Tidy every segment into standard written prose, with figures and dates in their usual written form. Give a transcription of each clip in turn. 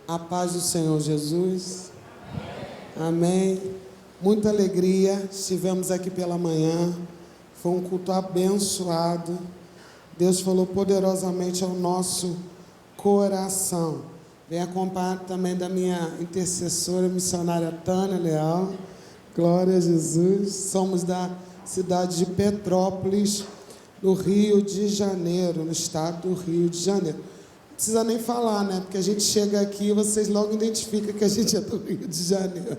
A paz do Senhor Jesus. Amém. Muita alegria. Estivemos aqui pela manhã. Foi um culto abençoado. Deus falou poderosamente ao nosso coração. Vem acompanhado também da minha intercessora missionária Tânia Leal. Glória a Jesus. Somos da cidade de Petrópolis, no Rio de Janeiro, no estado do Rio de Janeiro. Não precisa nem falar, né? Porque a gente chega aqui e vocês logo identificam que a gente é do Rio de Janeiro.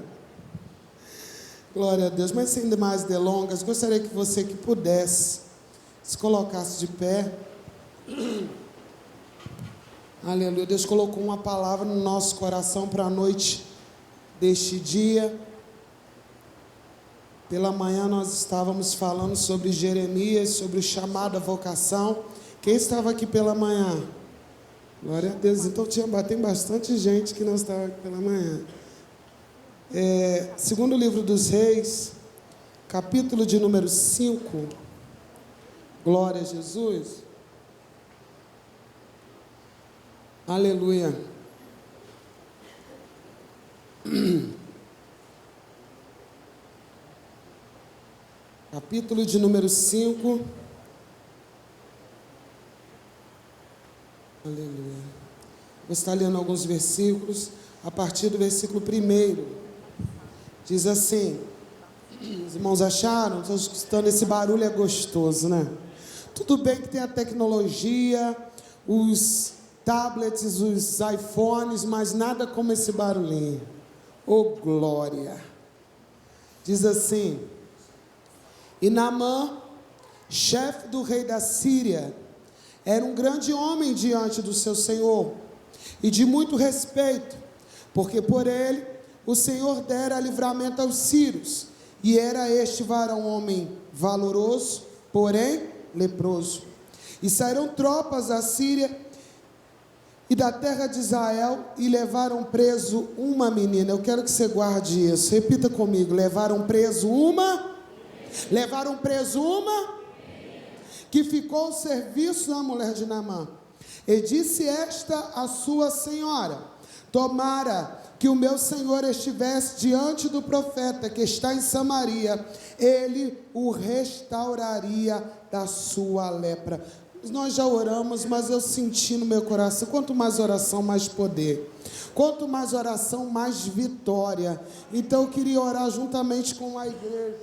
Glória a Deus. Mas sem mais delongas, gostaria que você que pudesse se colocasse de pé. Aleluia. Deus colocou uma palavra no nosso coração para a noite deste dia. Pela manhã nós estávamos falando sobre Jeremias, sobre o chamado à vocação. Quem estava aqui pela manhã? Glória a Deus. Então tem bastante gente que não estava aqui pela manhã. Segundo livro dos Reis, capítulo de número 5. Glória a Jesus. Aleluia. Capítulo de número 5. Aleluia. Vou estar lendo alguns versículos. A partir do versículo 1. Diz assim. Os irmãos acharam? Estou escutando esse barulho, é gostoso, né? Tudo bem que tem a tecnologia, os tablets, os iPhones, mas nada como esse barulhinho. Oh, glória! Diz assim: E Naamã, chefe do rei da Síria, era um grande homem diante do seu senhor, e de muito respeito, porque por ele o Senhor dera livramento aos sírios, e era este varão homem valoroso, porém leproso. E saíram tropas da Síria e da terra de Israel, e levaram preso uma menina. Eu quero que você guarde isso, repita comigo: levaram preso uma que ficou ao serviço da mulher de Naamã. E disse esta a sua senhora: tomara que o meu senhor estivesse diante do profeta que está em Samaria, ele o restauraria da sua lepra. Nós já oramos, mas eu senti no meu coração, quanto mais oração, mais poder. Quanto mais oração, mais vitória. Então eu queria orar juntamente com a igreja,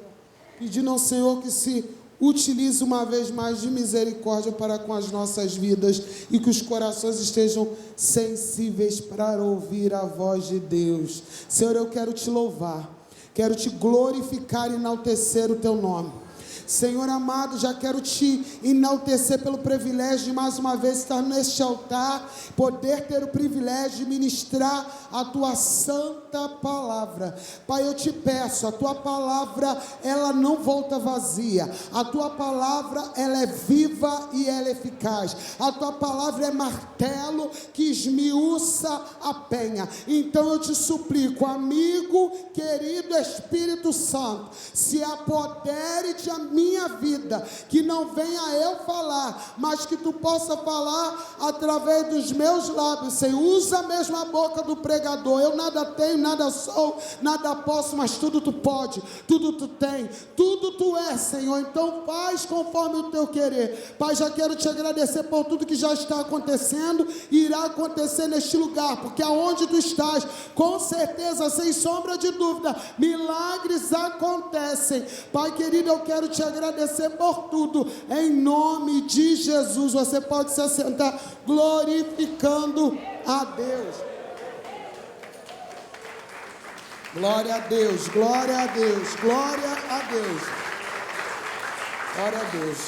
pedindo ao Senhor que se utilize uma vez mais de misericórdia para com as nossas vidas, e que os corações estejam sensíveis para ouvir a voz de Deus. Senhor, eu quero te louvar, quero te glorificar e enaltecer o teu nome. Senhor amado, já quero te enaltecer pelo privilégio de mais uma vez estar neste altar, poder ter o privilégio de ministrar a tua santa palavra. Pai, eu te peço, a tua palavra, ela não volta vazia, a tua palavra, ela é viva e ela é eficaz, a tua palavra é martelo que esmiuça a penha. Então eu te suplico, amigo querido Espírito Santo, se apodere de minha vida, que não venha eu falar, mas que tu possa falar através dos meus lábios. Senhor, usa mesmo a boca do pregador. Eu nada tenho, nada sou, nada posso, mas tudo tu pode, tudo tu tem, tudo tu és, Senhor. Então faz conforme o teu querer. Pai, já quero te agradecer por tudo que já está acontecendo e irá acontecer neste lugar, porque aonde tu estás, com certeza, sem sombra de dúvida, milagres acontecem. Pai querido, eu quero te agradecer por tudo, em nome de Jesus. Você pode se assentar, glorificando a Deus. Glória a Deus, glória a Deus, glória a Deus, glória a Deus.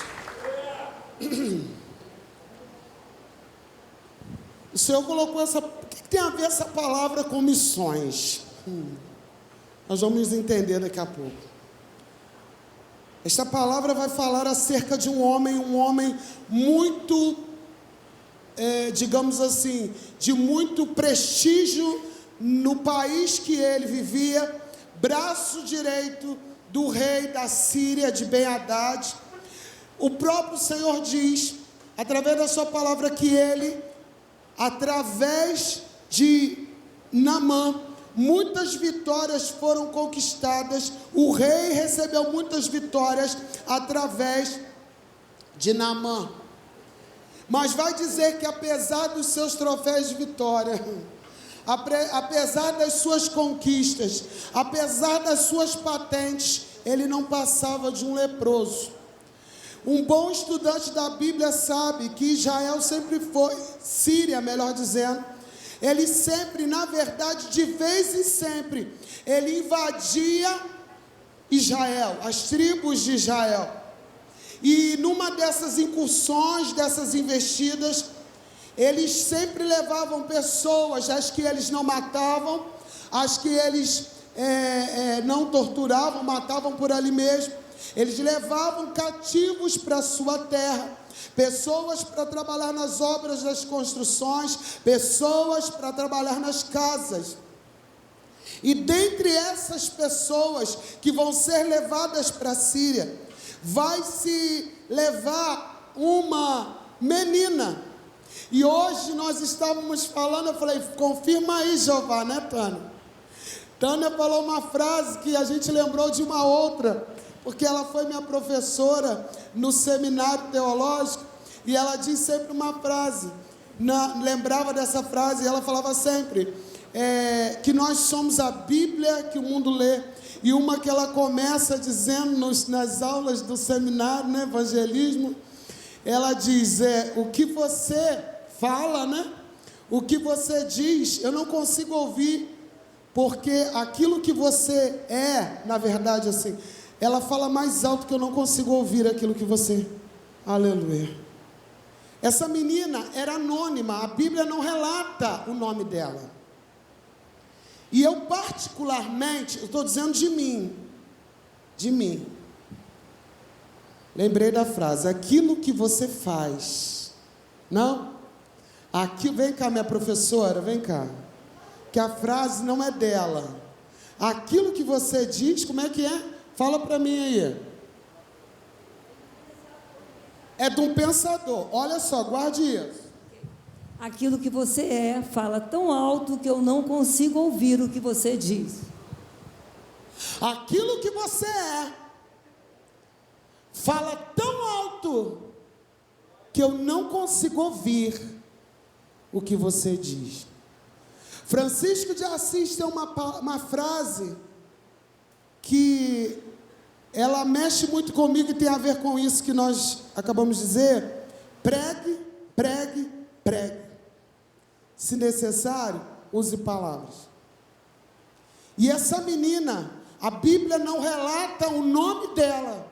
O Senhor colocou essa... O que tem a ver essa palavra com missões? Nós vamos entender daqui a pouco. Esta palavra vai falar acerca de um homem muito, digamos assim, de muito prestígio no país que ele vivia, braço direito do rei da Síria, de Ben-Hadad. O próprio Senhor diz, através da sua palavra, que ele, através de Naamã, muitas vitórias foram conquistadas, o rei recebeu muitas vitórias através de Naamã. Mas vai dizer que apesar dos seus troféus de vitória, apesar das suas conquistas, apesar das suas patentes, ele não passava de um leproso. Um bom estudante da Bíblia sabe que Israel sempre foi, Síria, melhor dizendo, ele sempre, na verdade, de vez em sempre, ele invadia Israel, as tribos de Israel. E numa dessas incursões, dessas investidas, eles sempre levavam pessoas, as que eles não matavam, as que eles não torturavam, matavam por ali mesmo. Eles levavam cativos para a sua terra, pessoas para trabalhar nas obras das construções, pessoas para trabalhar nas casas. E dentre essas pessoas que vão ser levadas para a Síria, vai se levar uma menina. E hoje nós estávamos falando, eu falei, confirma aí, Jeová, né, Tânia? Tânia falou uma frase que a gente lembrou de uma outra, porque ela foi minha professora no seminário teológico, e ela diz sempre uma frase, lembrava dessa frase, e ela falava sempre, que nós somos a Bíblia que o mundo lê. E uma que ela começa dizendo nas aulas do seminário, né, evangelismo, ela diz, o que você fala, né, o que você diz, eu não consigo ouvir, porque aquilo que você na verdade, assim, ela fala mais alto que eu não consigo ouvir aquilo que você, aleluia. Essa menina era anônima, a Bíblia não relata o nome dela. E eu particularmente, eu estou dizendo de mim, lembrei da frase, aquilo que você faz, não, aqui, vem cá minha professora, vem cá, que a frase não é dela, aquilo que você diz, como é que é? Fala para mim aí, é de um pensador, olha só, guarde isso. Aquilo que você fala tão alto que eu não consigo ouvir o que você diz. Aquilo que você fala tão alto que eu não consigo ouvir o que você diz. Francisco de Assis tem uma frase que ela mexe muito comigo e tem a ver com isso que nós acabamos de dizer. Pregue, pregue, pregue. Se necessário, use palavras. E essa menina, a Bíblia não relata o nome dela,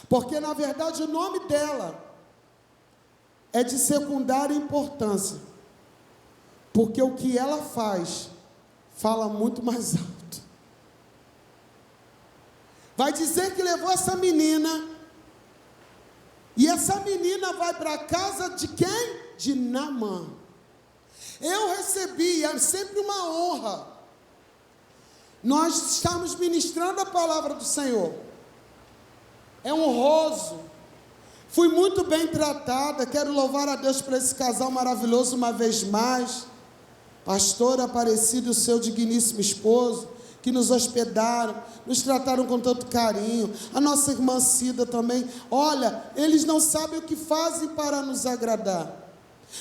porque na verdade o nome dela é de secundária importância, porque o que ela faz, fala muito mais alto. Vai dizer que levou essa menina, e essa menina vai para a casa de quem? De Naamã. Eu recebi, é sempre uma honra, nós estamos ministrando a palavra do Senhor, é honroso, fui muito bem tratada, quero louvar a Deus por esse casal maravilhoso uma vez mais, pastor Aparecido e o seu digníssimo esposo, que nos hospedaram, nos trataram com tanto carinho, a nossa irmã Cida também, olha, eles não sabem o que fazem para nos agradar,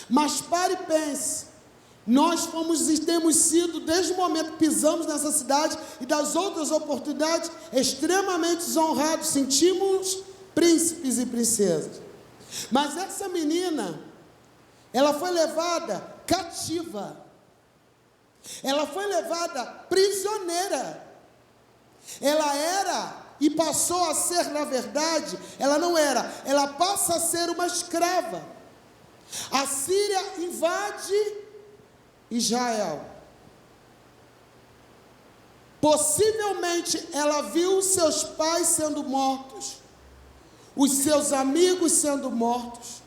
mas pare e pense, nós temos sido, desde o momento que pisamos nessa cidade e das outras oportunidades, extremamente honrados, sentimos príncipes e princesas. Mas essa menina, ela foi levada cativa, ela foi levada prisioneira, ela era e passou a ser, na verdade, ela não era, ela passa a ser uma escrava. A Síria invade Israel. Possivelmente ela viu os seus pais sendo mortos, os seus amigos sendo mortos,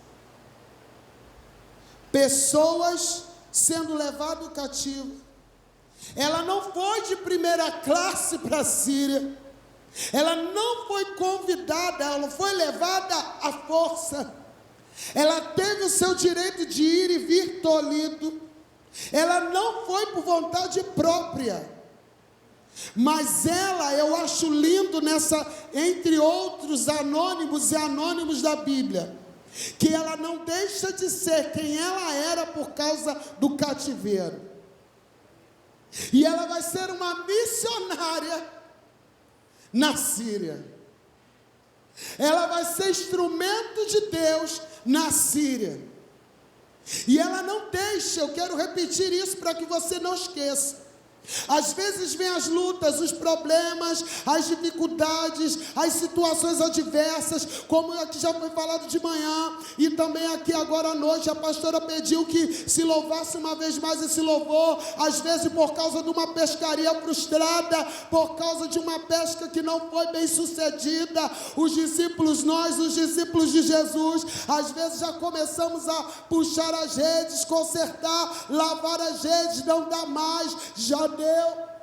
pessoas sendo levadas cativo. Ela não foi de primeira classe para a Síria, ela não foi convidada, ela foi levada à força, ela teve o seu direito de ir e vir tolhido. Ela não foi por vontade própria. Mas ela, eu acho lindo nessa, entre outros anônimos e anônimos da Bíblia, que ela não deixa de ser quem ela era por causa do cativeiro. E ela vai ser uma missionária na Síria. Ela vai ser instrumento de Deus na Síria. E ela não deixa, eu quero repetir isso para que você não esqueça. Às vezes vem as lutas, os problemas, as dificuldades, as situações adversas, como aqui já foi falado de manhã, e também aqui agora à noite a pastora pediu que se louvasse uma vez mais esse louvor, às vezes por causa de uma pescaria frustrada, por causa de uma pesca que não foi bem sucedida, os discípulos de Jesus, às vezes já começamos a puxar as redes, consertar, lavar as redes, não dá mais, já deu,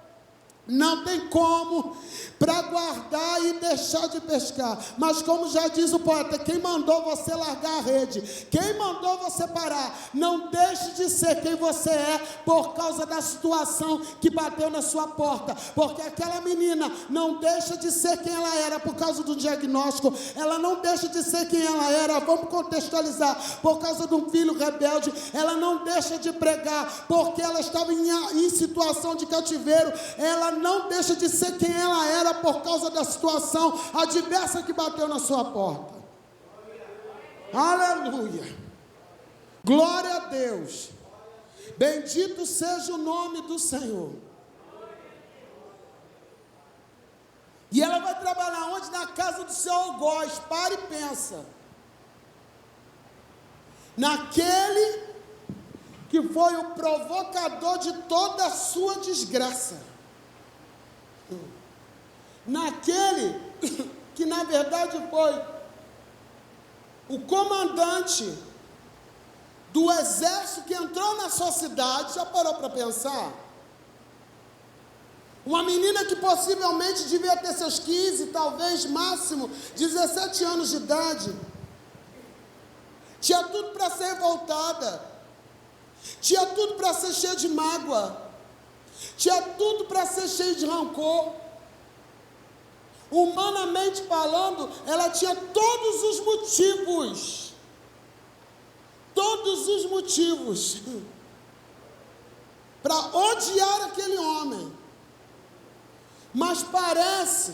não tem como para guardar e deixar de pescar. Mas como já diz o poeta, quem mandou você largar a rede? Quem mandou você parar? Não deixe de ser quem você é por causa da situação que bateu na sua porta, porque aquela menina não deixa de ser quem ela era por causa do diagnóstico, ela não deixa de ser quem ela era, vamos contextualizar, por causa de um filho rebelde, ela não deixa de pregar, porque ela estava em situação de cativeiro, ela não deixa de ser quem ela era por causa da situação adversa que bateu na sua porta. Aleluia, glória a Deus, bendito seja o nome do Senhor. E ela vai trabalhar onde? Na casa do seu algoz. Para e pensa, naquele que foi o provocador de toda a sua desgraça, naquele que na verdade foi o comandante do exército que entrou na sua cidade. Já parou para pensar? Uma menina que possivelmente devia ter seus 15, talvez máximo 17 anos de idade, tinha tudo para ser revoltada, tinha tudo para ser cheia de mágoa, tinha tudo para ser cheia de rancor. Humanamente falando, ela tinha todos os motivos para odiar aquele homem. Mas parece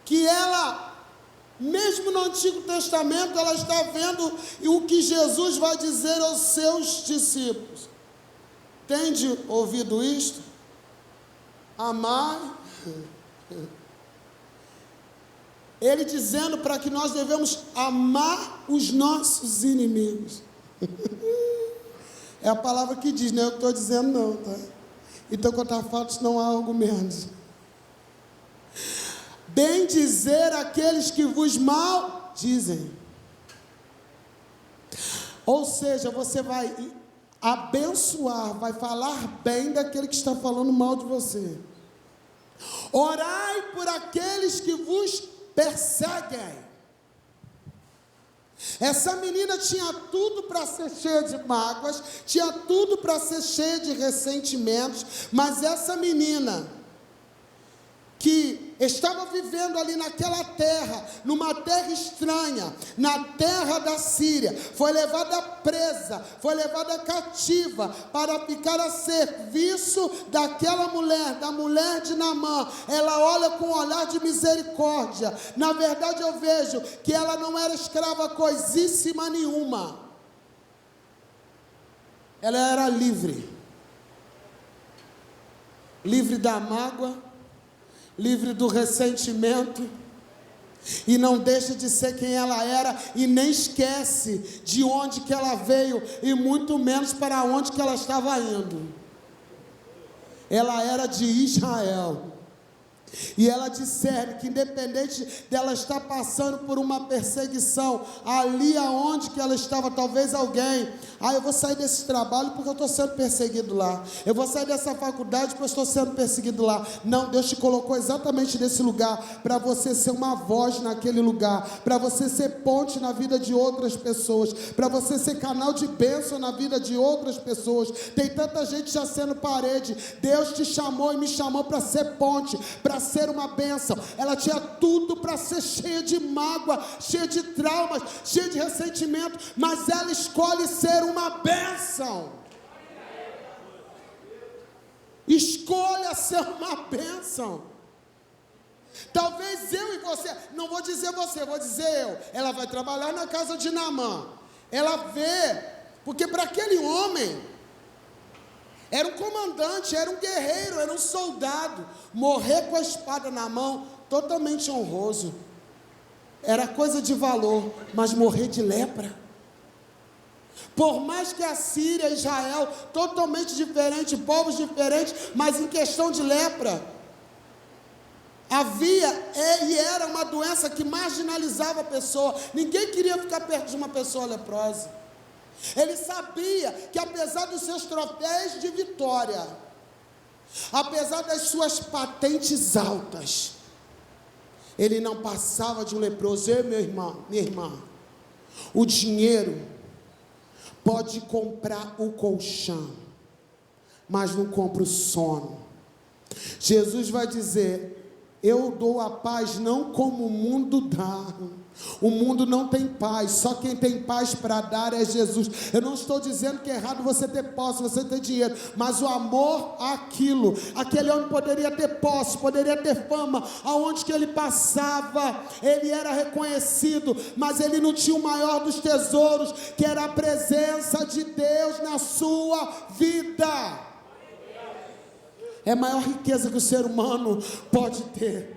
que ela, mesmo no Antigo Testamento, ela está vendo o que Jesus vai dizer aos seus discípulos. Tende ouvido isto? Amai. Ele dizendo para que nós devemos amar os nossos inimigos. É a palavra que diz, não é eu que estou dizendo não, tá? Então, contra fatos não há argumentos. Bem dizer aqueles que vos maldizem. Ou seja, você vai abençoar, vai falar bem daquele que está falando mal de você. Orai por aqueles que vos perseguem. Essa menina tinha tudo para ser cheia de mágoas, tinha tudo para ser cheia de ressentimentos, mas essa menina que estava vivendo ali naquela terra, numa terra estranha, na terra da Síria, foi levada presa, foi levada cativa para ficar a serviço daquela mulher, da mulher de Naamã. Ela olha com um olhar de misericórdia. Na verdade eu vejo que ela não era escrava coisíssima nenhuma, ela era livre da mágoa, livre do ressentimento, e não deixa de ser quem ela era, e nem esquece de onde que ela veio, e muito menos para onde que ela estava indo. Ela era de Israel, E ela discerne que independente dela estar passando por uma perseguição, ali aonde que ela estava, talvez alguém, eu vou sair desse trabalho porque eu estou sendo perseguido lá, eu vou sair dessa faculdade porque eu estou sendo perseguido lá. Não, Deus te colocou exatamente nesse lugar, para você ser uma voz naquele lugar, para você ser ponte na vida de outras pessoas, para você ser canal de bênção na vida de outras pessoas. Tem tanta gente já sendo parede. Deus te chamou e me chamou para ser ponte, para ser uma bênção. Ela tinha tudo para ser cheia de mágoa, cheia de traumas, cheia de ressentimento, mas ela escolhe ser uma bênção. Escolha ser uma bênção. Talvez eu e você, não vou dizer você, vou dizer eu. Ela vai trabalhar na casa de Naamã. Ela vê, porque para aquele homem era um comandante, era um guerreiro, era um soldado. Morrer com a espada na mão, totalmente honroso. Era coisa de valor, mas morrer de lepra. Por mais que a Síria e Israel, totalmente diferentes, povos diferentes, mas em questão de lepra, havia e era uma doença que marginalizava a pessoa. Ninguém queria ficar perto de uma pessoa leprosa. Ele sabia que apesar dos seus troféus de vitória, apesar das suas patentes altas, ele não passava de um leproso. Meu irmão, minha irmã, o dinheiro pode comprar o colchão, mas não compra o sono. Jesus vai dizer: eu dou a paz não como o mundo dá. O mundo não tem paz, só quem tem paz para dar é Jesus. Eu não estou dizendo que é errado você ter posse, você ter dinheiro, mas o amor àquilo. Aquele homem poderia ter posse, poderia ter fama, aonde que ele passava, ele era reconhecido, mas ele não tinha o maior dos tesouros, que era a presença de Deus na sua vida. É a maior riqueza que o ser humano pode ter.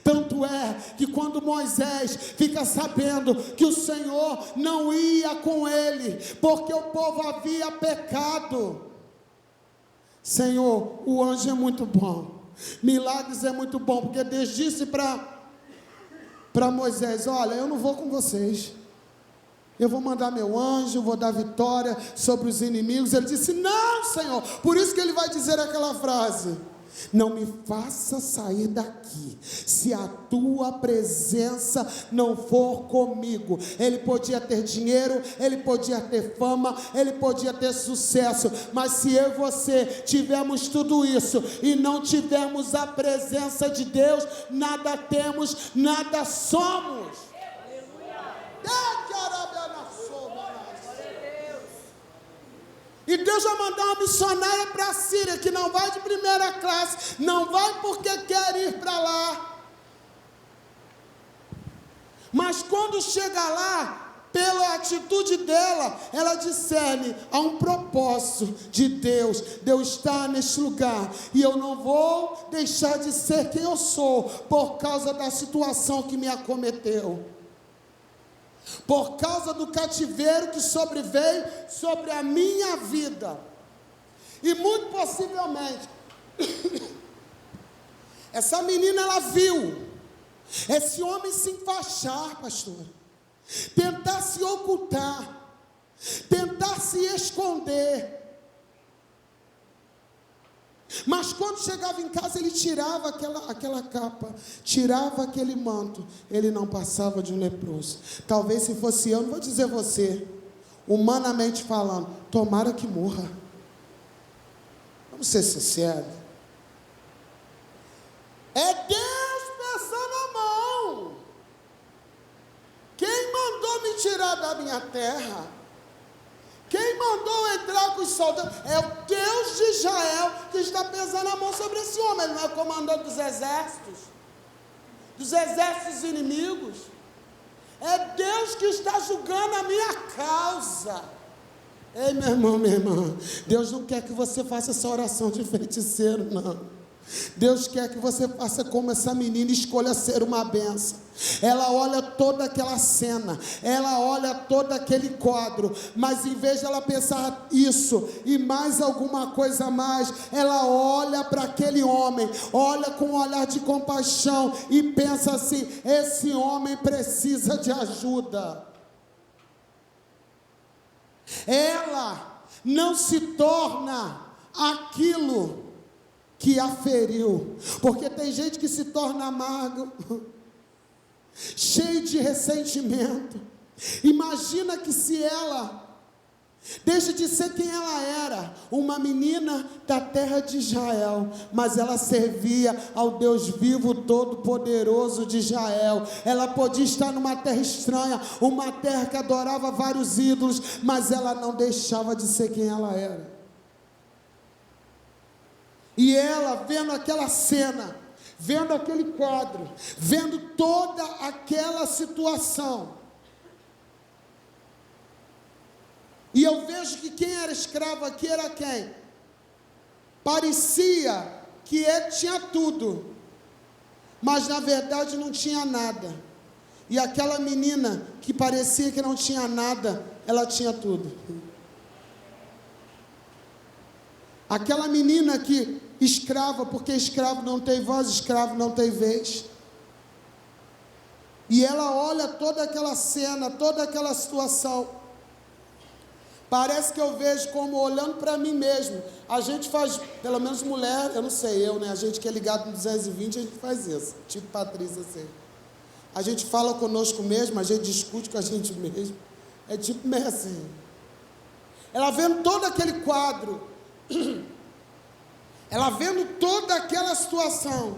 Tanto é que quando Moisés fica sabendo que o Senhor não ia com ele, porque o povo havia pecado: Senhor, o anjo é muito bom, milagres é muito bom, porque Deus disse para Moisés: olha, eu não vou com vocês, eu vou mandar meu anjo, vou dar vitória sobre os inimigos. Ele disse: não, Senhor. Por isso que ele vai dizer aquela frase: não me faça sair daqui, se a tua presença não for comigo. Ele podia ter dinheiro, ele podia ter fama, ele podia ter sucesso, mas se eu e você tivermos tudo isso e não tivermos a presença de Deus, nada temos, nada somos. E Deus vai mandar uma missionária para a Síria, que não vai de primeira classe, não vai porque quer ir para lá, mas quando chega lá, pela atitude dela, ela discerne: há um propósito de Deus, Deus está neste lugar, e eu não vou deixar de ser quem eu sou, por causa da situação que me acometeu, por causa do cativeiro que sobreveio sobre a minha vida. E muito possivelmente essa menina, ela viu esse homem se enfaixar, pastor, tentar se ocultar, tentar se esconder. Mas quando chegava em casa, ele tirava aquela capa, tirava aquele manto, ele não passava de um leproso. Talvez se fosse eu, não vou dizer você, humanamente falando, tomara que morra. Vamos ser sinceros. É Deus pesando a mão. Quem mandou me tirar da minha terra? Quem mandou entrar com os soldados? É o Deus de Israel que está pesando a mão sobre esse homem. Ele não é comandante dos exércitos inimigos. É Deus que está julgando a minha causa. Ei, meu irmão, minha irmã, Deus não quer que você faça essa oração de feiticeiro, não. Deus quer que você faça como essa menina, escolha ser uma bênção. Ela olha toda aquela cena, ela olha todo aquele quadro, mas em vez de ela pensar isso e mais alguma coisa a mais, ela olha para aquele homem, olha com um olhar de compaixão e pensa assim: esse homem precisa de ajuda. Ela não se torna aquilo que a feriu, porque tem gente que se torna amargo, cheio de ressentimento. Imagina que se ela deixa de ser quem ela era, uma menina da terra de Israel, mas ela servia ao Deus vivo, todo-poderoso de Israel. Ela podia estar numa terra estranha, uma terra que adorava vários ídolos, mas ela não deixava de ser quem ela era. E ela, vendo aquela cena, vendo aquele quadro, vendo toda aquela situação, e eu vejo que quem era escravo aqui era quem? Parecia que ele tinha tudo, mas na verdade não tinha nada. E aquela menina que parecia que não tinha nada, ela tinha tudo. Aquela menina que escrava, porque escravo não tem voz, escravo não tem vez. E ela olha toda aquela cena, toda aquela situação. Parece que eu vejo como olhando para mim mesmo. A gente faz, pelo menos mulher, eu não sei, eu, né? A gente que é ligado no 220, a gente faz isso. Tipo Patrícia, assim. A gente fala conosco mesmo, a gente discute com a gente mesmo. É tipo meio assim. Ela vendo todo aquele quadro, ela vendo toda aquela situação,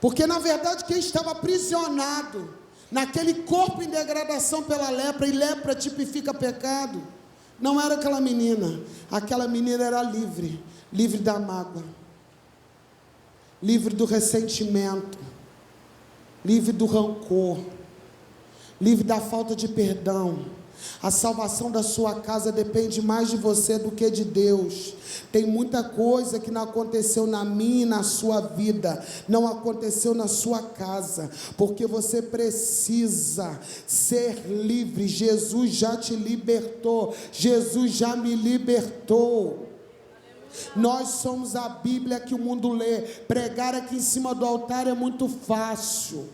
porque na verdade quem estava aprisionado naquele corpo em degradação pela lepra, e lepra tipifica pecado, não era aquela menina era livre, livre da mágoa, livre do ressentimento, livre do rancor, livre da falta de perdão. A salvação da sua casa depende mais de você do que de Deus. Tem muita coisa que não aconteceu na minha e na sua vida, não aconteceu na sua casa, porque você precisa ser livre. Jesus já te libertou, Jesus já me libertou. Nós somos a Bíblia que o mundo lê. Pregar aqui em cima do altar é muito fácil.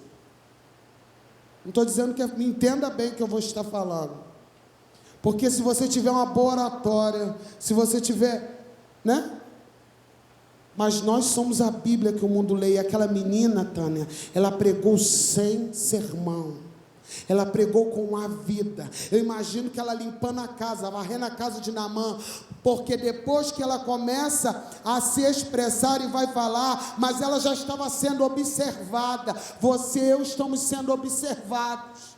Não estou dizendo que me entenda bem o que eu vou estar falando, porque se você tiver uma boa oratória, se você tiver, né? Mas nós somos a Bíblia que o mundo lê. E aquela menina, Tânia, ela pregou sem sermão, ela pregou com a vida. Eu imagino que ela limpando a casa, varrendo a casa de Naamã, porque depois que ela começa a se expressar e vai falar, mas ela já estava sendo observada. Você e eu estamos sendo observados.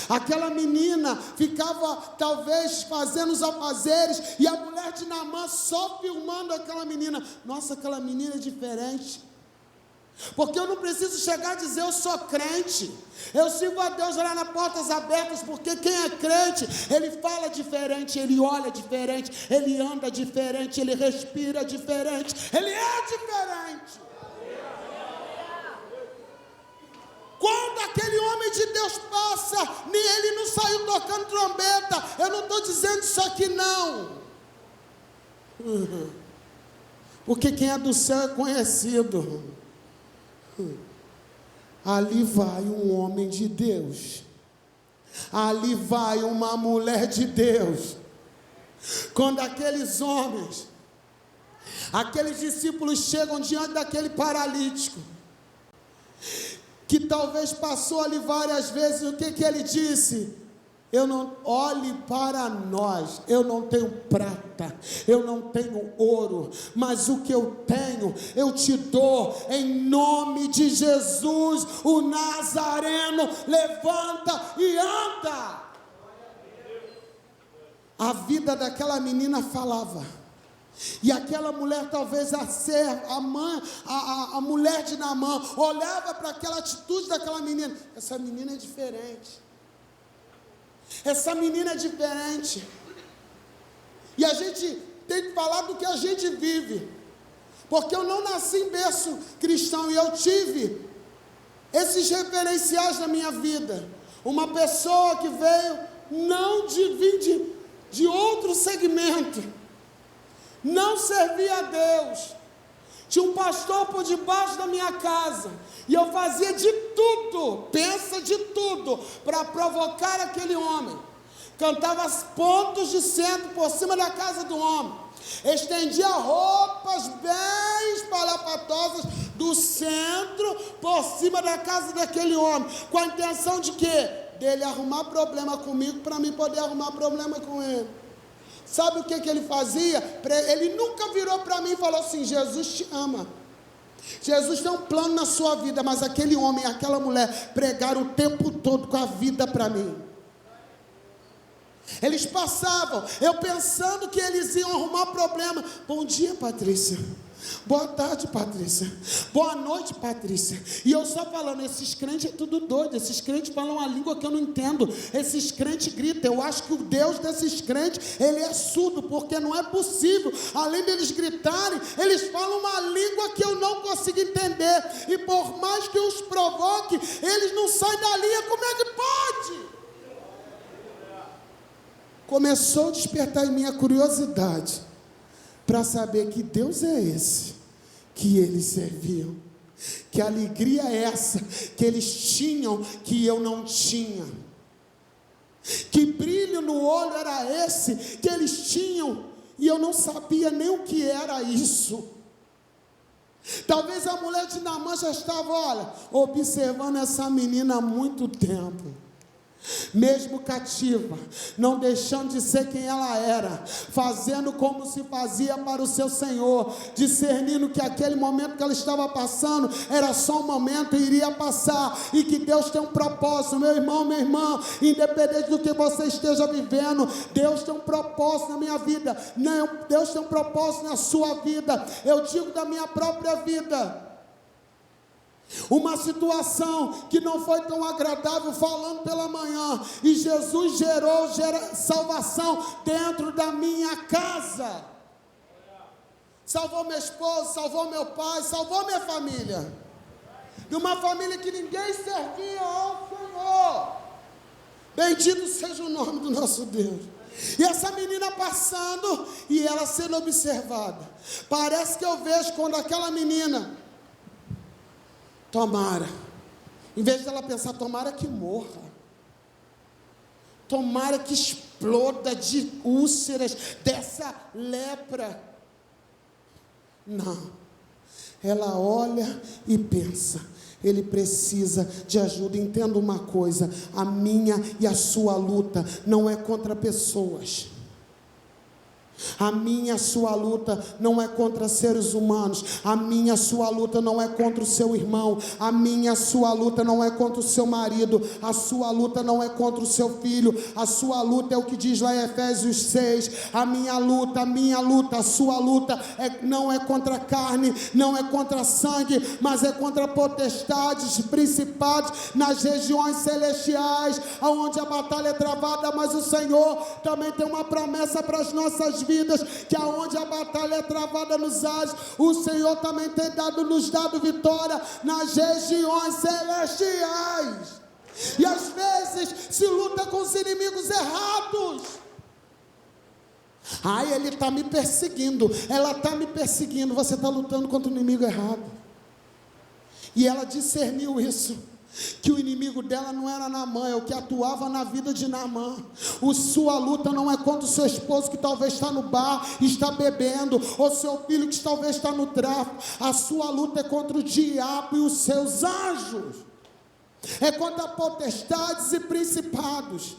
Aquela menina ficava talvez fazendo os afazeres, e a mulher de Naamã só filmando aquela menina. Nossa, aquela menina é diferente. Porque eu não preciso chegar e dizer eu sou crente, eu sirvo a Deus lá nas portas abertas, porque quem é crente, ele fala diferente, ele olha diferente, ele anda diferente, ele respira diferente, ele é diferente. Quando aquele homem de Deus passa, ele não saiu tocando trombeta. Eu não estou dizendo isso aqui não, porque quem é do céu é conhecido. Ali vai um homem de Deus, ali vai uma mulher de Deus. Quando aqueles homens, aqueles discípulos chegam diante daquele paralítico, que talvez passou ali várias vezes, o que ele disse? Eu não, olhe para nós, eu não tenho prata, eu não tenho ouro, mas o que eu tenho, eu te dou, em nome de Jesus, o Nazareno, levanta e anda. A vida daquela menina falava. E aquela mulher, talvez a mulher de Naamã, olhava para aquela atitude daquela menina. Essa menina é diferente. Essa menina é diferente. E a gente tem que falar do que a gente vive. Porque eu não nasci em berço cristão e eu tive esses referenciais na minha vida. Uma pessoa que veio não de outro segmento, não servia a Deus. Tinha um pastor por debaixo da minha casa, e eu fazia de tudo, pensa de tudo, para provocar aquele homem. Cantava pontos de centro por cima da casa do homem, estendia roupas bem espalhafatosas do centro por cima da casa daquele homem, com a intenção de quê? Dele arrumar problema comigo, para mim poder arrumar problema com ele. Sabe o que ele fazia? Ele nunca virou para mim e falou assim: Jesus te ama, Jesus tem um plano na sua vida. Mas aquele homem e aquela mulher pregaram o tempo todo com a vida para mim. Eles passavam, eu pensando que eles iam arrumar problema. Bom dia, Patrícia. Boa tarde, Patrícia. Boa noite, Patrícia. E eu só falando, esses crentes é tudo doido, esses crentes falam uma língua que eu não entendo, esses crentes gritam. Eu acho que o Deus desses crentes, ele é surdo, porque não é possível, além deles gritarem, eles falam uma língua que eu não consigo entender, e por mais que eu os provoque, eles não saem da linha. Como é que pode? Começou a despertar em mim a curiosidade para saber que Deus é esse que eles serviam, que alegria é essa que eles tinham que eu não tinha, que brilho no olho era esse que eles tinham e eu não sabia nem o que era isso. Talvez a mulher de Naamã já estava, olha, observando essa menina há muito tempo, mesmo cativa, não deixando de ser quem ela era, fazendo como se fazia para o seu Senhor, discernindo que aquele momento que ela estava passando era só um momento e iria passar, e que Deus tem um propósito. Meu irmão, minha irmã, independente do que você esteja vivendo, Deus tem um propósito na minha vida. Não, Deus tem um propósito na sua vida. Eu digo da minha própria vida, uma situação que não foi tão agradável, falando pela manhã, e Jesus gerou salvação dentro da minha casa. Salvou minha esposa, salvou meu pai, salvou minha família, de uma família que ninguém servia ao Senhor. Bendito seja o nome do nosso Deus. E essa menina passando, e ela sendo observada. Parece que eu vejo quando aquela menina, tomara, em vez dela pensar, tomara que morra, tomara que exploda de úlceras dessa lepra. Não, ela olha e pensa, ele precisa de ajuda. Entenda uma coisa, a minha e a sua luta não é contra pessoas. A minha e a sua luta não é contra seres humanos. A minha e a sua luta não é contra o seu irmão. A minha e a sua luta não é contra o seu marido. A sua luta não é contra o seu filho. A sua luta é o que diz lá em Efésios 6. A minha luta, a sua luta não é contra a carne, não é contra sangue, mas é contra potestades, principados nas regiões celestiais, onde a batalha é travada. Mas o Senhor também tem uma promessa para as nossas vidas, que aonde a batalha é travada nos ares, o Senhor também tem nos dado vitória nas regiões celestiais. E às vezes se luta com os inimigos errados. Ai, ele está me perseguindo, ela está me perseguindo. Você está lutando contra o inimigo errado. E ela discerniu isso, que o inimigo dela não era Naamã, é o que atuava na vida de Naamã. Sua luta não é contra o seu esposo que talvez está no bar, está bebendo, ou seu filho que talvez está no tráfico. A sua luta é contra o diabo e os seus anjos, é contra potestades e principados.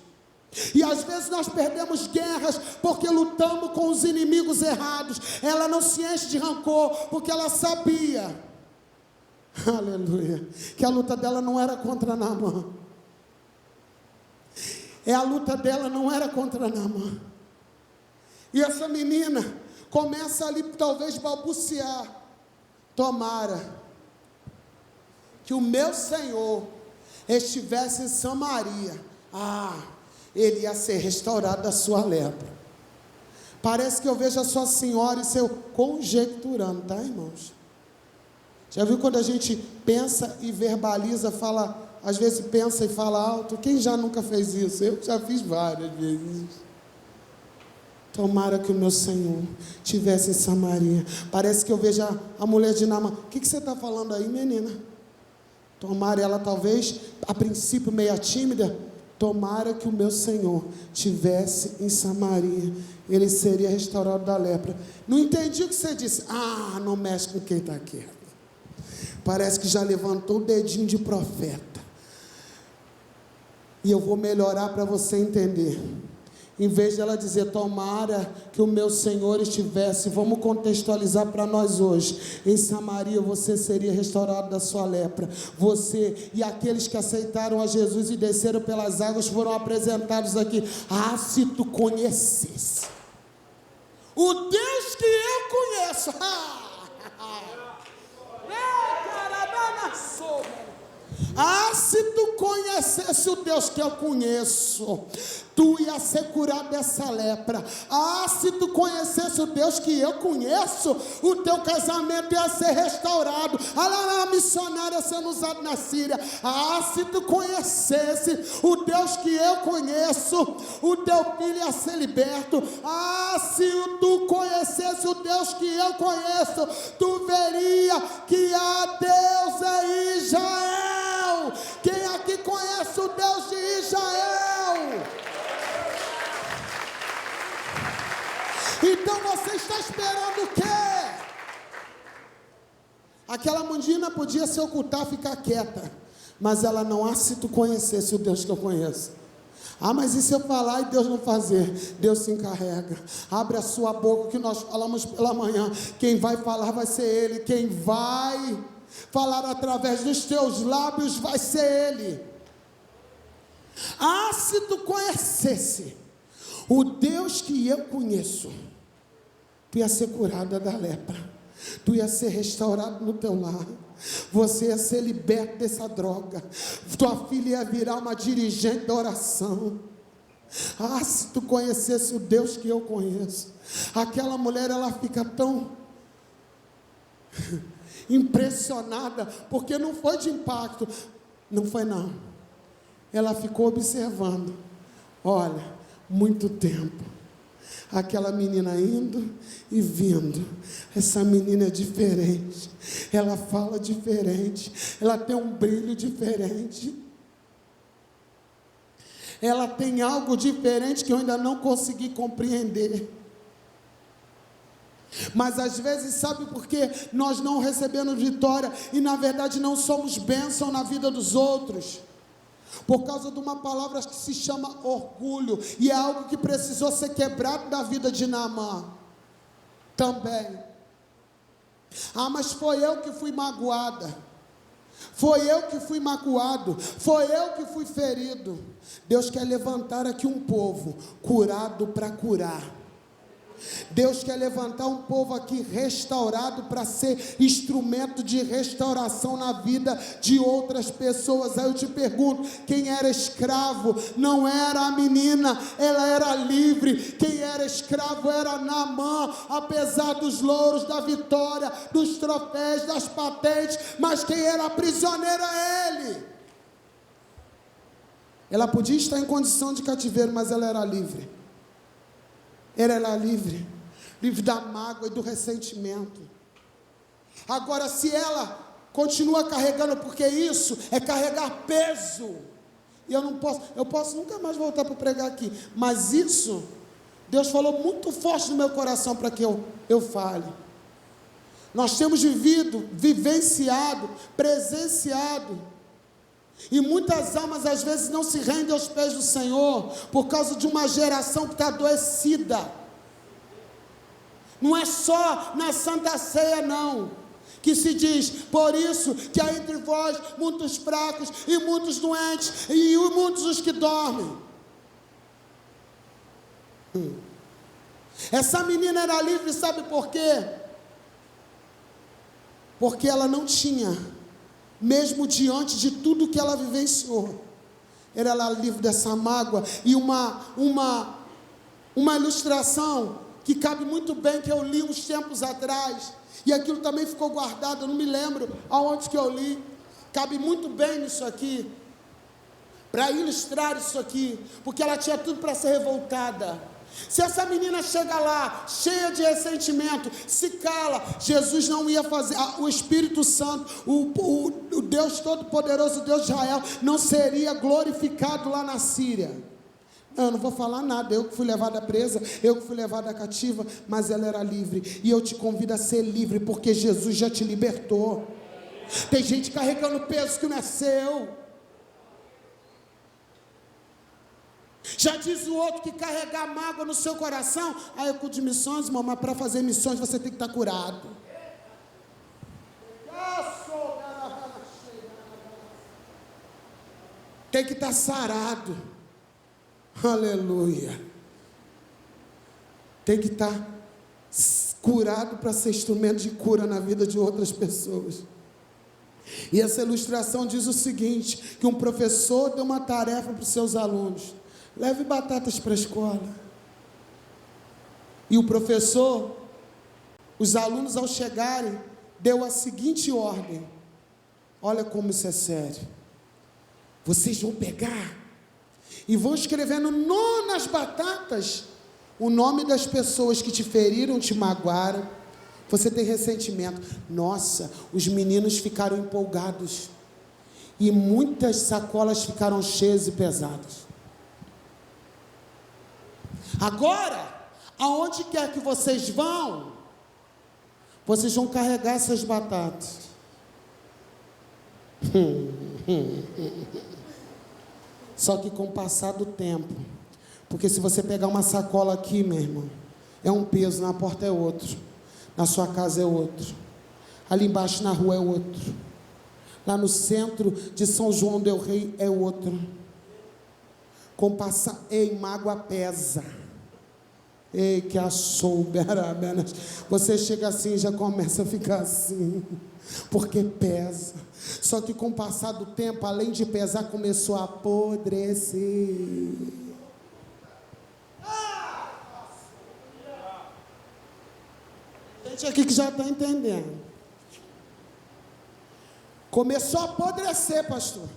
E às vezes nós perdemos guerras porque lutamos com os inimigos errados. Ela não se enche de rancor porque ela sabia, aleluia, que a luta dela não era contra Naamã. A luta dela não era contra Naamã. E essa menina começa ali talvez balbuciar: tomara que o meu Senhor estivesse em Samaria, ele ia ser restaurado da sua lepra. Parece que eu vejo a sua senhora e seu conjecturando, tá, irmãos? Já viu quando a gente pensa e verbaliza, fala, às vezes pensa e fala alto? Quem já nunca fez isso? Eu já fiz várias vezes. Tomara que o meu Senhor estivesse em Samaria. Parece que eu vejo a mulher de Naamã. O que você está falando aí, menina? Tomara, ela talvez, a princípio meia tímida, tomara que o meu Senhor estivesse em Samaria, ele seria restaurado da lepra. Não entendi o que você disse. Ah, não mexe com quem está quieto. Parece que já levantou o dedinho de profeta. E eu vou melhorar para você entender. Em vez de ela dizer, tomara que o meu Senhor estivesse, vamos contextualizar para nós hoje, em Samaria você seria restaurado da sua lepra. Você e aqueles que aceitaram a Jesus e desceram pelas águas foram apresentados aqui. Ah, se tu conhecesse o Deus que eu conheço, se tu conhecesse o Deus que eu conheço, tu ia ser curado dessa lepra. Se tu conhecesse o Deus que eu conheço, o teu casamento ia ser restaurado. A missionária sendo usada na Síria. Se tu conhecesse o Deus que eu conheço, o teu filho ia ser liberto. Se tu conhecesse o Deus que eu conheço, tu veria que há Deus em Israel. Quem aqui conhece o Deus de Israel? Então você está esperando o quê? Aquela menina podia se ocultar, ficar quieta, mas ela não, se tu conhecesse o Deus que eu conheço. Mas e se eu falar e Deus não fazer? Deus se encarrega. Abre a sua boca, que nós falamos pela manhã. Quem vai falar vai ser Ele. Quem vai falar através dos teus lábios vai ser Ele. Se tu conhecesse o Deus que eu conheço, tu ia ser curada da lepra, tu ia ser restaurado no teu lar, você ia ser liberto dessa droga, tua filha ia virar uma dirigente da oração. Se tu conhecesse o Deus que eu conheço. Aquela mulher, ela fica tão impressionada, porque não foi de impacto, não foi não, ela ficou observando. Olha, muito tempo, aquela menina indo e vindo. Essa menina é diferente, ela fala diferente, ela tem um brilho diferente, ela tem algo diferente que eu ainda não consegui compreender. Mas às vezes, sabe por que nós não recebemos vitória e na verdade não somos bênção na vida dos outros? Por causa de uma palavra que se chama orgulho, e é algo que precisou ser quebrado da vida de Naamã também. Mas foi eu que fui magoada, foi eu que fui magoado, foi eu que fui ferido. Deus quer levantar aqui um povo curado para curar. Deus quer levantar um povo aqui restaurado para ser instrumento de restauração na vida de outras pessoas. Aí eu te pergunto, quem era escravo não era a menina, ela era livre. Quem era escravo era Naamã, apesar dos louros, da vitória, dos troféus, das patentes, mas quem era prisioneiro é ele. Ela podia estar em condição de cativeiro, mas ela era livre. Ela era livre, livre da mágoa e do ressentimento. Agora, se ela continua carregando, porque isso é carregar peso, e eu posso nunca mais voltar para pregar aqui, mas isso, Deus falou muito forte no meu coração para que eu fale. Nós temos vivenciado, presenciado, e muitas almas às vezes não se rendem aos pés do Senhor, por causa de uma geração que está adoecida. Não é só na Santa Ceia não, que se diz, por isso que há entre vós muitos fracos, e muitos doentes, e muitos os que dormem. Essa menina era livre, sabe por quê? Porque ela não tinha, mesmo diante de tudo que ela vivenciou, era livre dessa mágoa. E uma ilustração que cabe muito bem, que eu li uns tempos atrás, e aquilo também ficou guardado, eu não me lembro aonde que eu li. Cabe muito bem nisso aqui, para ilustrar isso aqui, porque ela tinha tudo para ser revoltada. Se essa menina chega lá, cheia de ressentimento, se cala, Jesus não ia fazer, o Espírito Santo, o Deus Todo-Poderoso, Deus de Israel, não seria glorificado lá na Síria. Eu não vou falar nada, eu que fui levada presa, eu que fui levada cativa, mas ela era livre, e eu te convido a ser livre, porque Jesus já te libertou. Tem gente carregando peso que não é seu. Já diz o outro que carregar mágoa no seu coração, eu cuido de missões, irmão, mas para fazer missões você tem que estar curado. Tem que estar sarado. Aleluia. Tem que estar curado para ser instrumento de cura na vida de outras pessoas. E essa ilustração diz o seguinte, que um professor deu uma tarefa para os seus alunos: leve batatas para a escola. E o professor, os alunos ao chegarem, deu a seguinte ordem: olha como isso é sério. Vocês vão pegar e vão escrevendo nas batatas o nome das pessoas que te feriram, te magoaram. Você tem ressentimento. Nossa, os meninos ficaram empolgados. E muitas sacolas ficaram cheias e pesadas. Agora, aonde quer que vocês vão carregar essas batatas. Só que com o passar do tempo, porque se você pegar uma sacola aqui, meu irmão, é um peso, na porta é outro, na sua casa é outro, ali embaixo na rua é outro, lá no centro de São João del Rei é outro. Com passar, mágoa pesa. Ei, que assouberas. Você chega assim e já começa a ficar assim, porque pesa. Só que com o passar do tempo, além de pesar, começou a apodrecer. Gente aqui que já está entendendo. Começou a apodrecer, pastor.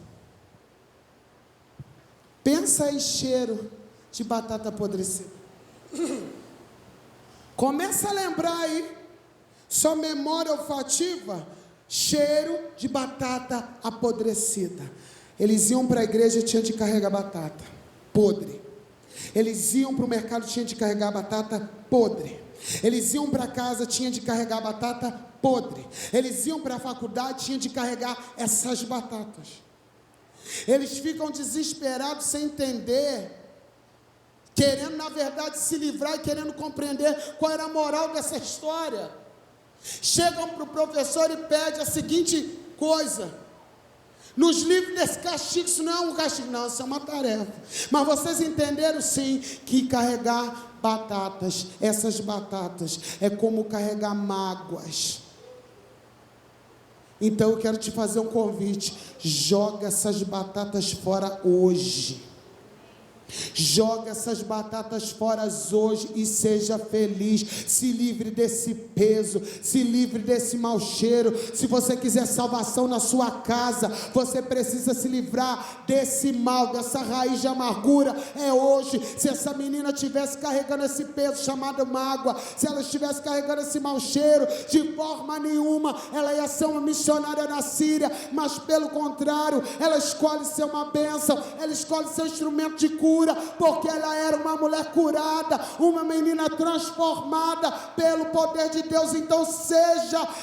Pensa aí, cheiro de batata apodrecida. Começa a lembrar aí, sua memória olfativa, cheiro de batata apodrecida. Eles iam para a igreja e tinham de carregar batata podre. Eles iam para o mercado, tinham de carregar batata podre. Eles iam para casa, tinham de carregar batata podre. Eles iam para a faculdade, tinham de carregar essas batatas. Eles ficam desesperados sem entender, querendo na verdade se livrar e querendo compreender qual era a moral dessa história. Chegam para o professor e pedem a seguinte coisa: nos livros desse castigo, isso não é um castigo, não, isso é uma tarefa. Mas vocês entenderam sim, que carregar batatas, essas batatas, é como carregar mágoas. Então eu quero te fazer um convite: joga essas batatas fora hoje. Joga essas batatas fora hoje e seja feliz. Se livre desse peso, se livre desse mau cheiro. Se você quiser salvação na sua casa, você precisa se livrar desse mal, dessa raiz de amargura. É hoje. Se essa menina estivesse carregando esse peso chamado mágoa, se ela estivesse carregando esse mau cheiro, de forma nenhuma ela ia ser uma missionária na Síria, mas pelo contrário, ela escolhe ser uma bênção, ela escolhe ser um instrumento de cura, porque ela era uma mulher curada, uma menina transformada pelo poder de Deus. Então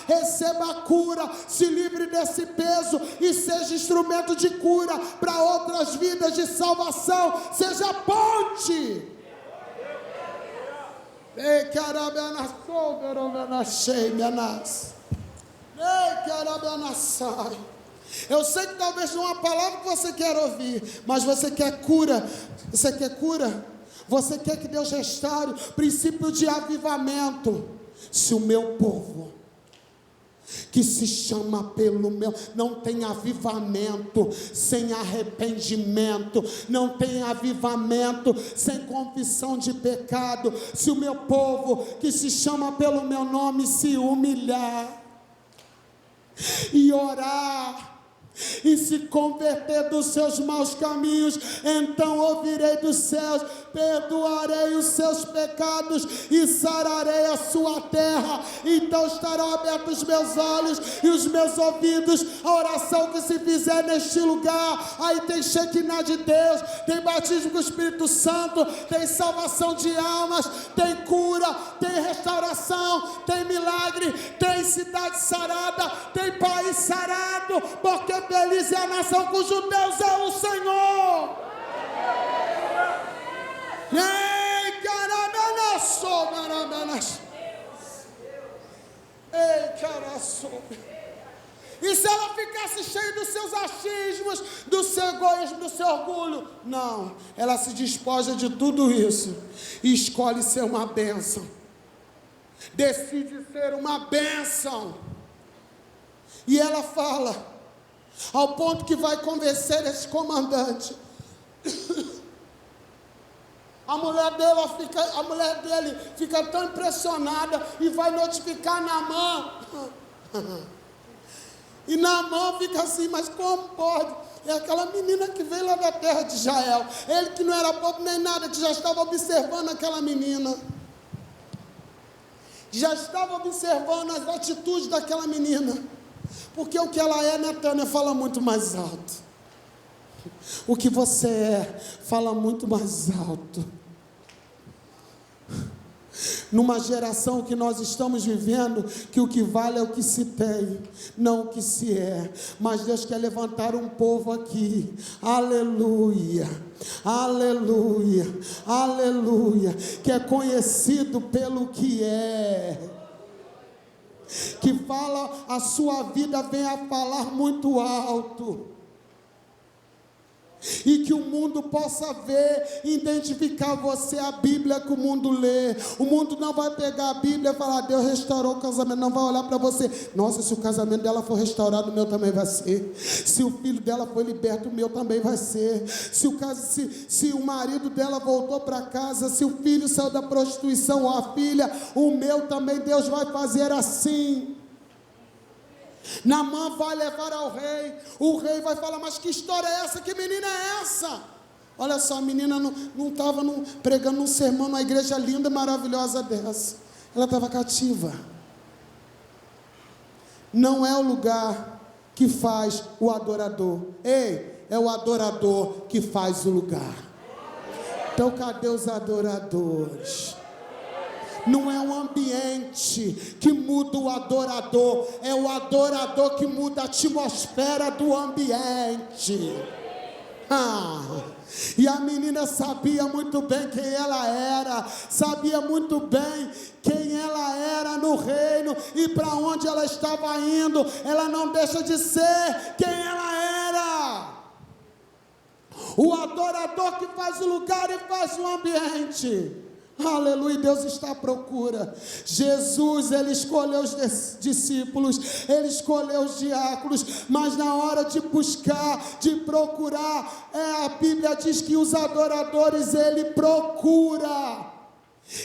receba a cura, se livre desse peso e seja instrumento de cura para outras vidas, de salvação. Seja ponte. Eu sei que talvez não é uma palavra que você quer ouvir, mas você quer cura. Você quer cura? Você quer que Deus restaure o princípio de avivamento? Se o meu povo, que se chama pelo meu, não tem avivamento sem arrependimento, não tem avivamento sem confissão de pecado. Se o meu povo que se chama pelo meu nome se humilhar e orar e se converter dos seus maus caminhos, então ouvirei dos céus, perdoarei os seus pecados e sararei a sua terra. Então estarão abertos os meus olhos e os meus ouvidos. A oração que se fizer neste lugar, aí tem Shekinah de Deus, tem batismo com o Espírito Santo, tem salvação de almas, tem cura, tem restauração, tem milagre, tem cidade sarada, tem país sarado, porque feliz é a nação cujo Deus é o Senhor. Ei, caraço. E se ela ficasse cheia dos seus achismos, do seu egoísmo, do seu orgulho? Não, ela se despoja de tudo isso e escolhe ser uma bênção. Decide ser uma bênção. E ela fala, ao ponto que vai convencer esse comandante. A mulher dele fica tão impressionada e vai notificar Naamã. E Naamã fica assim, mas como pode? É aquela menina que veio lá da terra de Israel. Ele que não era povo nem nada, que já estava observando aquela menina. Já estava observando as atitudes daquela menina. Porque o que ela é, né, Tânia, fala muito mais alto. O que você é, fala muito mais alto. Numa geração que nós estamos vivendo, que o que vale é o que se tem, não o que se é. Mas Deus quer levantar um povo aqui, aleluia, aleluia, aleluia, que é conhecido pelo que é, que fala, a sua vida vem a falar muito alto, e que o mundo possa ver, identificar você, a Bíblia que o mundo lê. O mundo não vai pegar a Bíblia e falar, Deus restaurou o casamento, não vai olhar para você, nossa, se o casamento dela for restaurado, o meu também vai ser. Se o filho dela foi liberto, o meu também vai ser. Se o marido dela voltou para casa, se o filho saiu da prostituição ou a filha, o meu também, Deus vai fazer assim. Naamã vai levar ao rei, o rei vai falar, mas que história é essa, que menina é essa? Olha só, a menina não estava pregando um sermão numa igreja linda e maravilhosa dessa, ela estava cativa. Não é o lugar que faz o adorador, ei, é o adorador que faz o lugar. Então cadê os adoradores? Não é o ambiente que muda o adorador, é o adorador que muda a atmosfera do ambiente. E a menina sabia muito bem quem ela era, sabia muito bem quem ela era no reino e para onde ela estava indo. Ela não deixa de ser quem ela era. O adorador que faz o lugar e faz o ambiente. Aleluia, Deus está à procura. Jesus, ele escolheu os discípulos, ele escolheu os diáconos, mas na hora de buscar, de procurar, a Bíblia diz que os adoradores ele procura.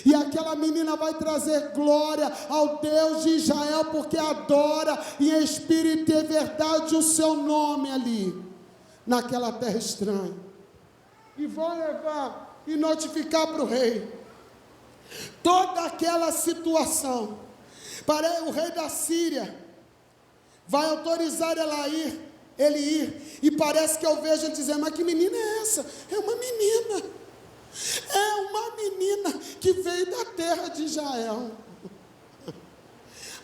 E aquela menina vai trazer glória ao Deus de Israel, porque adora em espírito e verdade o seu nome ali, naquela terra estranha. E vão levar e notificar para o rei toda aquela situação. O rei da Síria vai autorizar ele ir, e parece que eu vejo ele dizendo, mas que menina é essa? É uma menina que veio da terra de Israel.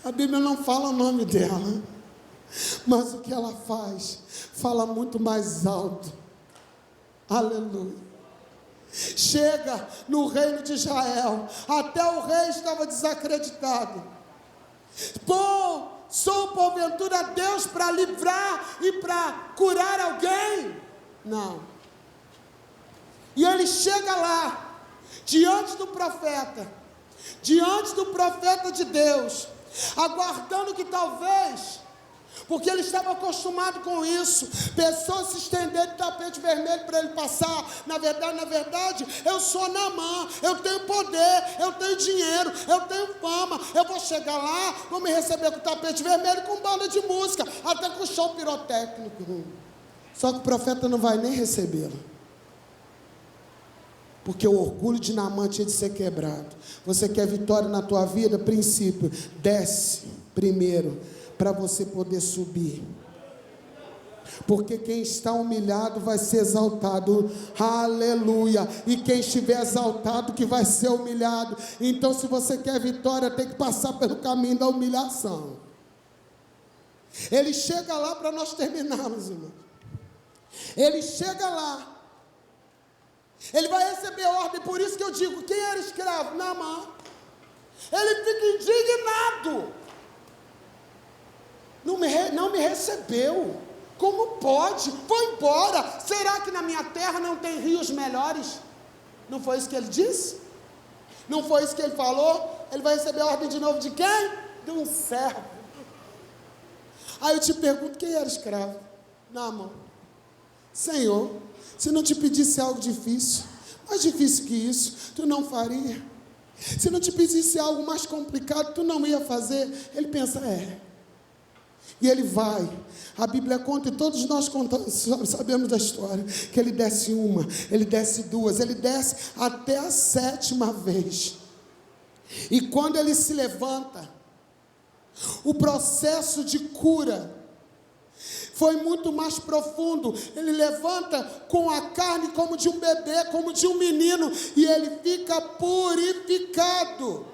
A Bíblia não fala o nome dela, mas o que ela faz, fala muito mais alto. Aleluia. Chega no reino de Israel, até o rei estava desacreditado. Sou porventura Deus para livrar e para curar alguém? Não. E ele chega lá, diante do profeta de Deus, aguardando que talvez, porque ele estava acostumado com isso, pessoas se estenderem de tapete vermelho para ele passar. Na verdade, eu sou Naamã, eu tenho poder, eu tenho dinheiro, eu tenho fama, eu vou chegar lá, vou me receber com tapete vermelho, com banda de música, até com show pirotécnico. Só que o profeta não vai nem recebê-la, porque o orgulho de Naamã tinha de ser quebrado. Você quer vitória na tua vida? Princípio, desce primeiro, para você poder subir, porque quem está humilhado vai ser exaltado, aleluia, e quem estiver exaltado que vai ser humilhado. Então, se você quer vitória, tem que passar pelo caminho da humilhação. Ele chega lá, para nós terminarmos, irmãos, ele chega lá, ele vai receber ordem. Por isso que eu digo, quem era escravo? Naamã. Ele fica indignado, não me recebeu, como pode? Vou embora, será que na minha terra não tem rios melhores? Não foi isso que ele disse? Não foi isso que ele falou? Ele vai receber a ordem de novo de quem? De um servo. Aí eu te pergunto, quem era escravo? Naamã. Senhor, se não te pedisse algo difícil, mais difícil que isso, tu não faria? Se não te pedisse algo mais complicado, tu não ia fazer? Ele pensa, e ele vai. A Bíblia conta, e todos nós sabemos da história, que ele desce uma, ele desce duas, ele desce até a 7ª vez. E quando ele se levanta, o processo de cura foi muito mais profundo. Ele levanta com a carne como de um bebê, como de um menino, e ele fica purificado.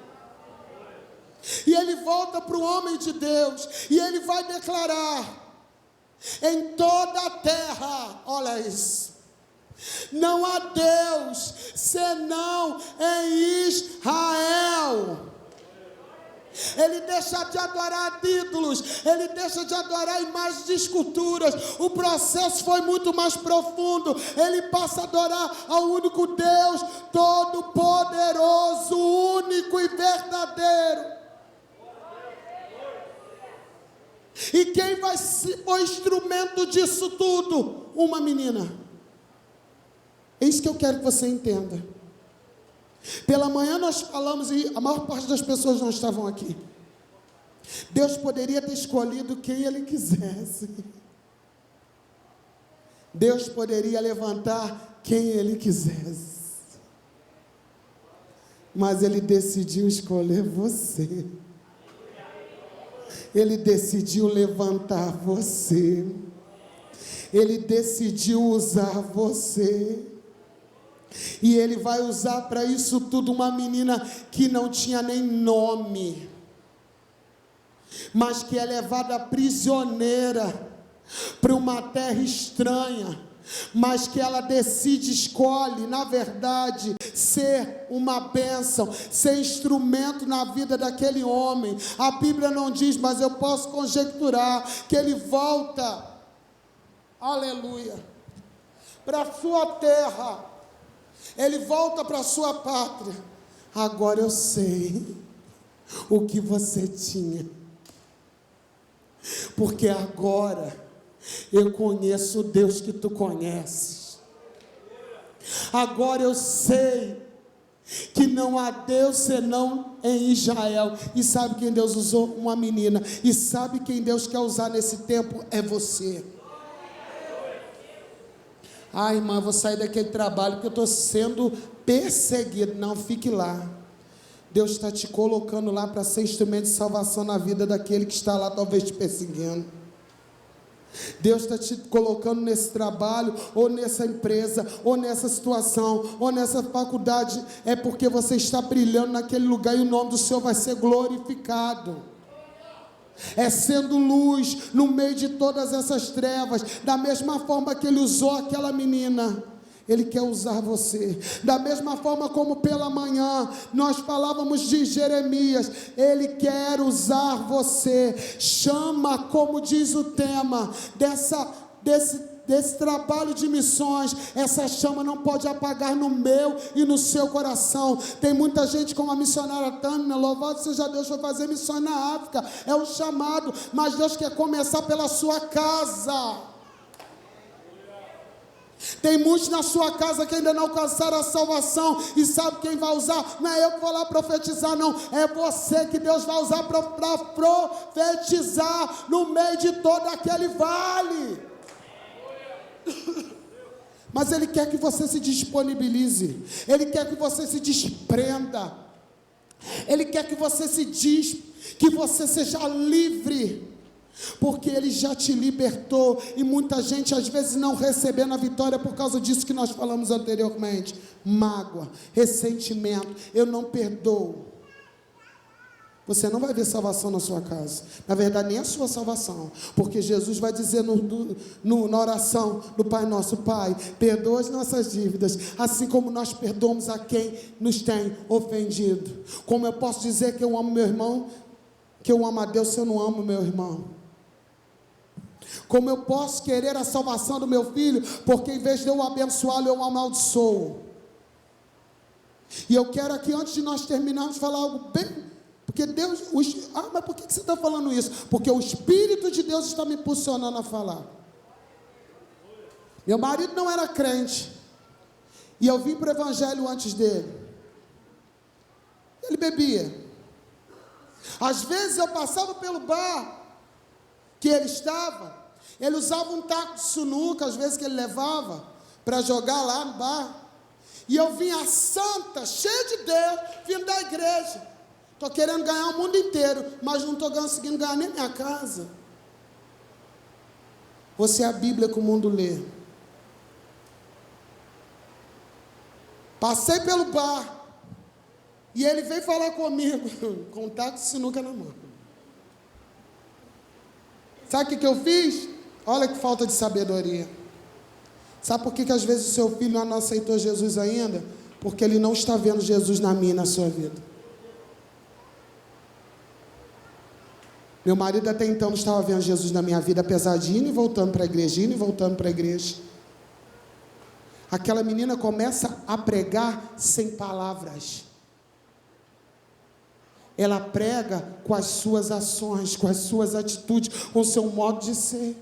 E ele volta para o homem de Deus, e ele vai declarar: em toda a terra, olha isso, não há Deus senão em Israel. Ele deixa de adorar ídolos, ele deixa de adorar imagens de esculturas. O processo foi muito mais profundo. Ele passa a adorar ao único Deus, todo-poderoso, único e verdadeiro. E quem vai ser o instrumento disso tudo? Uma menina. É isso que eu quero que você entenda. Pela manhã nós falamos, e a maior parte das pessoas não estavam aqui. Deus poderia ter escolhido quem Ele quisesse. Deus poderia levantar quem Ele quisesse. Mas Ele decidiu escolher você. Ele decidiu levantar você. Ele decidiu usar você. E Ele vai usar para isso tudo uma menina que não tinha nem nome, mas que é levada prisioneira para uma terra estranha, mas que ela escolhe, na verdade, ser uma bênção, ser instrumento na vida daquele homem. A Bíblia não diz, mas eu posso conjecturar que ele volta, aleluia, para a sua terra. Ele volta para a sua pátria. Agora eu sei o que você tinha, porque agora eu conheço o Deus que tu conheces. Agora eu sei que não há Deus senão em Israel. E sabe quem Deus usou? Uma menina. E sabe quem Deus quer usar nesse tempo? É você. Irmã, eu vou sair daquele trabalho porque eu estou sendo perseguido. Não, fique lá. Deus está te colocando lá para ser instrumento de salvação na vida daquele que está lá talvez te perseguindo. Deus está te colocando nesse trabalho, ou nessa empresa, ou nessa situação, ou nessa faculdade, é porque você está brilhando naquele lugar e o nome do Senhor vai ser glorificado. É sendo luz no meio de todas essas trevas, da mesma forma que Ele usou aquela menina. Ele quer usar você, da mesma forma como pela manhã nós falávamos de Jeremias. Ele quer usar você. Chama, como diz o tema desse desse trabalho de missões, essa chama não pode apagar no meu e no seu coração. Tem muita gente como a missionária Tânia, louvado seja Deus, foi fazer missões na África, é um chamado, mas Deus quer começar pela sua casa. Tem muitos na sua casa que ainda não alcançaram a salvação, e sabe quem vai usar? Não é eu que vou lá profetizar, não, é você que Deus vai usar para profetizar no meio de todo aquele vale. Mas Ele quer que você se disponibilize, Ele quer que você se desprenda, Ele quer que você que você seja livre, porque Ele já te libertou, e muita gente às vezes não recebendo a vitória por causa disso que nós falamos anteriormente, mágoa, ressentimento, eu não perdoo. Você não vai ver salvação na sua casa, na verdade nem a sua salvação, porque Jesus vai dizer na oração do Pai Nosso: Pai, perdoa as nossas dívidas, assim como nós perdoamos a quem nos tem ofendido. Como eu posso dizer que eu amo meu irmão, que eu amo a Deus, se eu não amo meu irmão? Como eu posso querer a salvação do meu filho, porque em vez de eu abençoá-lo, eu o amaldiçoo? E eu quero aqui, antes de nós terminarmos, falar algo bem, porque Deus, mas por que você está falando isso? Porque o Espírito de Deus está me impulsionando a falar. Meu marido não era crente, e eu vim para o Evangelho antes dele. Ele bebia. Às vezes eu passava pelo bar que ele estava, ele usava um taco de sinuca, às vezes que ele levava para jogar lá no bar, e eu vinha santa, cheia de Deus, vindo da igreja, estou querendo ganhar o mundo inteiro, mas não estou conseguindo ganhar nem minha casa. Você é a Bíblia que o mundo lê. Passei pelo bar, e ele veio falar comigo, com um taco de sinuca na mão. Sabe o que eu fiz? Olha que falta de sabedoria. Sabe por que às vezes o seu filho não aceitou Jesus ainda? Porque ele não está vendo Jesus na minha e na sua vida. Meu marido até então não estava vendo Jesus na minha vida, apesar de ir e voltando para a igreja, indo e voltando para a igreja. Aquela menina começa a pregar sem palavras. Ela prega com as suas ações, com as suas atitudes, com o seu modo de ser.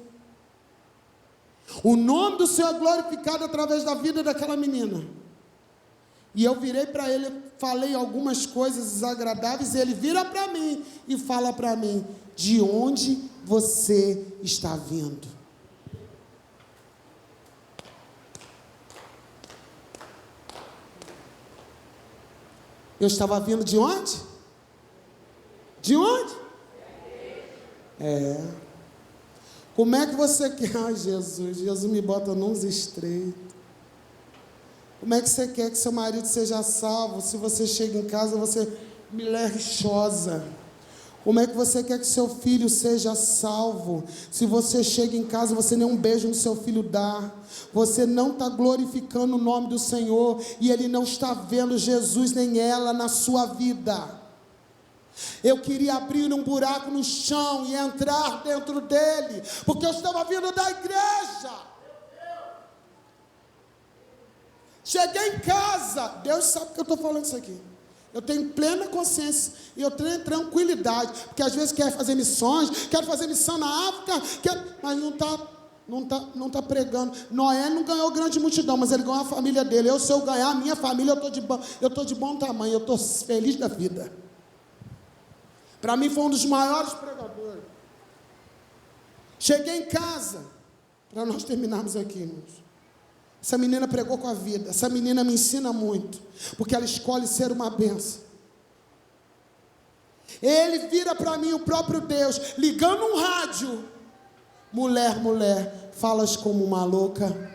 O nome do Senhor é glorificado através da vida daquela menina. E eu virei para ele, falei algumas coisas desagradáveis, e ele vira para mim e fala para mim: de onde você está vindo? Eu estava vindo de onde? De onde? Como é que você quer? Ai, Jesus me bota nos estreitos. Como é que você quer que seu marido seja salvo, se você chega em casa, você mulher rixosa? Como é que você quer que seu filho seja salvo, se você chega em casa, você nem um beijo no seu filho dá? Você não está glorificando o nome do Senhor, e ele não está vendo Jesus nem ela na sua vida. Eu queria abrir um buraco no chão e entrar dentro dele, porque eu estava vindo da igreja. Cheguei em casa, Deus sabe que eu estou falando isso aqui. Eu tenho plena consciência e eu tenho tranquilidade, porque às vezes quer fazer missões, quero fazer missão na África, mas não está pregando. Noé não ganhou grande multidão, mas ele ganhou a família dele. Se eu ganhar a minha família, eu estou de bom tamanho, eu estou feliz da vida. Para mim foi um dos maiores pregadores. Cheguei em casa, para nós terminarmos aqui, irmãos. Essa menina pregou com a vida. Essa menina me ensina muito, porque ela escolhe ser uma bênção. Ele vira para mim, o próprio Deus, ligando um rádio: mulher, falas como uma louca.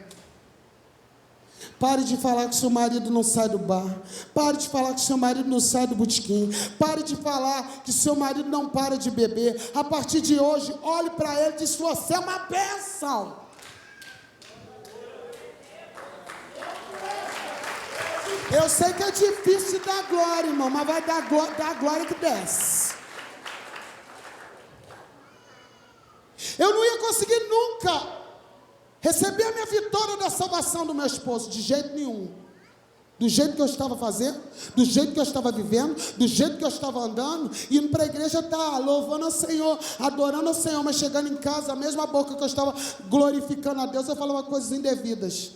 Pare de falar que seu marido não sai do bar. Pare de falar que seu marido não sai do botequim. Pare de falar que seu marido não para de beber. A partir de hoje, olhe para ele e diz: você é uma bênção. Eu sei que é difícil dar glória, irmão, mas vai dar glória que desce. Eu não ia conseguir nunca receber a minha vitória da salvação do meu esposo? De jeito nenhum. Do jeito que eu estava fazendo, do jeito que eu estava vivendo, do jeito que eu estava andando, indo para a igreja, tá louvando ao Senhor, adorando ao Senhor, mas chegando em casa, a mesma boca que eu estava glorificando a Deus, eu falava coisas indevidas.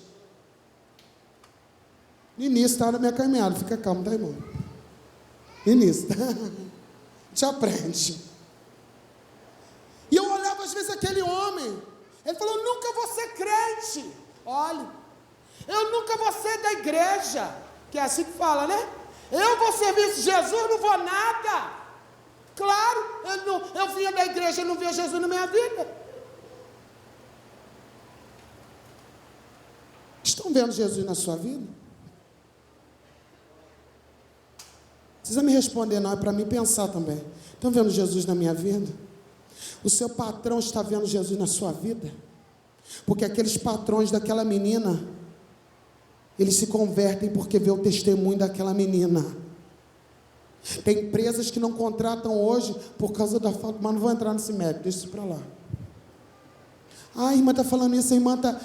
Início, está na minha caminhada, fica calmo, tá, irmão? Início, te aprende. E eu olhava às vezes aquele homem, ele falou: nunca vou ser crente. Olha, eu nunca vou ser da igreja, que é assim que fala, né? Eu vou servir Jesus, não vou nada. Claro, eu vinha da igreja e não via Jesus na minha vida. Estão vendo Jesus na sua vida? Precisa me responder, não, é para mim pensar também. Estão vendo Jesus na minha vida? O seu patrão está vendo Jesus na sua vida? Porque aqueles patrões daquela menina, eles se convertem porque vê o testemunho daquela menina. Tem empresas que não contratam hoje por causa da falta, mas não vou entrar nesse mérito, deixa isso para lá. Ah, a irmã está falando isso, a irmã está...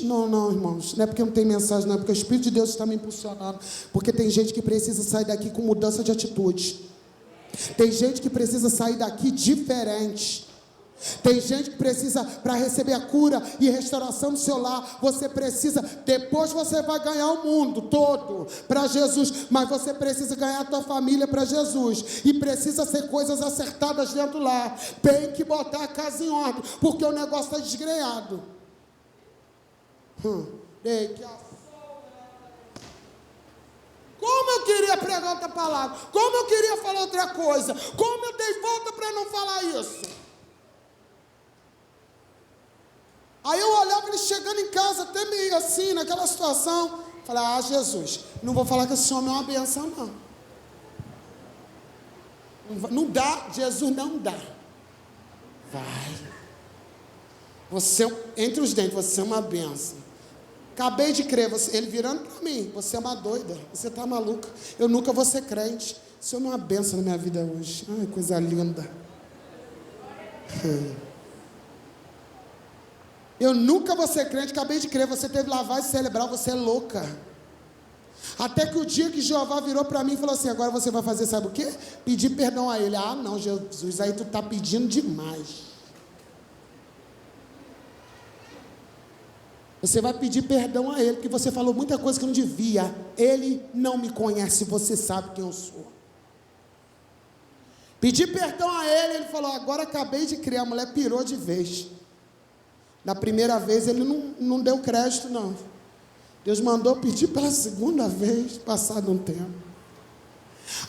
Não, irmãos, não é porque não tem mensagem, não, é porque o Espírito de Deus está me impulsionando, porque tem gente que precisa sair daqui com mudança de atitude, tem gente que precisa sair daqui diferente, tem gente que precisa, para receber a cura e restauração do seu lar, você precisa, depois você vai ganhar o mundo todo para Jesus, mas você precisa ganhar a tua família para Jesus, e precisa ser coisas acertadas dentro do lar, tem que botar a casa em ordem, porque o negócio está desgrenhado. Como eu queria pregar outra palavra, como eu queria falar outra coisa, como eu dei volta para não falar isso. Aí eu olhava ele chegando em casa, até meio assim, naquela situação. Falei: ah, Jesus, não vou falar que esse homem é uma benção, não. Não dá, Jesus não dá. Vai. Você, entre os dentes, você é uma benção. Acabei de crer, ele virando para mim: você é uma doida, você está maluca, eu nunca vou ser crente. Esse homem é uma benção na minha vida hoje. Ai, coisa linda. Eu nunca vou ser crente, acabei de crer, você teve lavagem cerebral, você é louca. Até que o dia que Jeová virou para mim e falou assim: agora você vai fazer, sabe o quê? Pedir perdão a ele. Ah, não, Jesus, aí tu está pedindo demais. Você vai pedir perdão a ele, porque você falou muita coisa que não devia. Ele não me conhece, você sabe quem eu sou. Pedi perdão a ele, ele falou: agora acabei de crer. A mulher pirou de vez. Na primeira vez ele não deu crédito, não. Deus mandou pedir pela segunda vez, passado um tempo.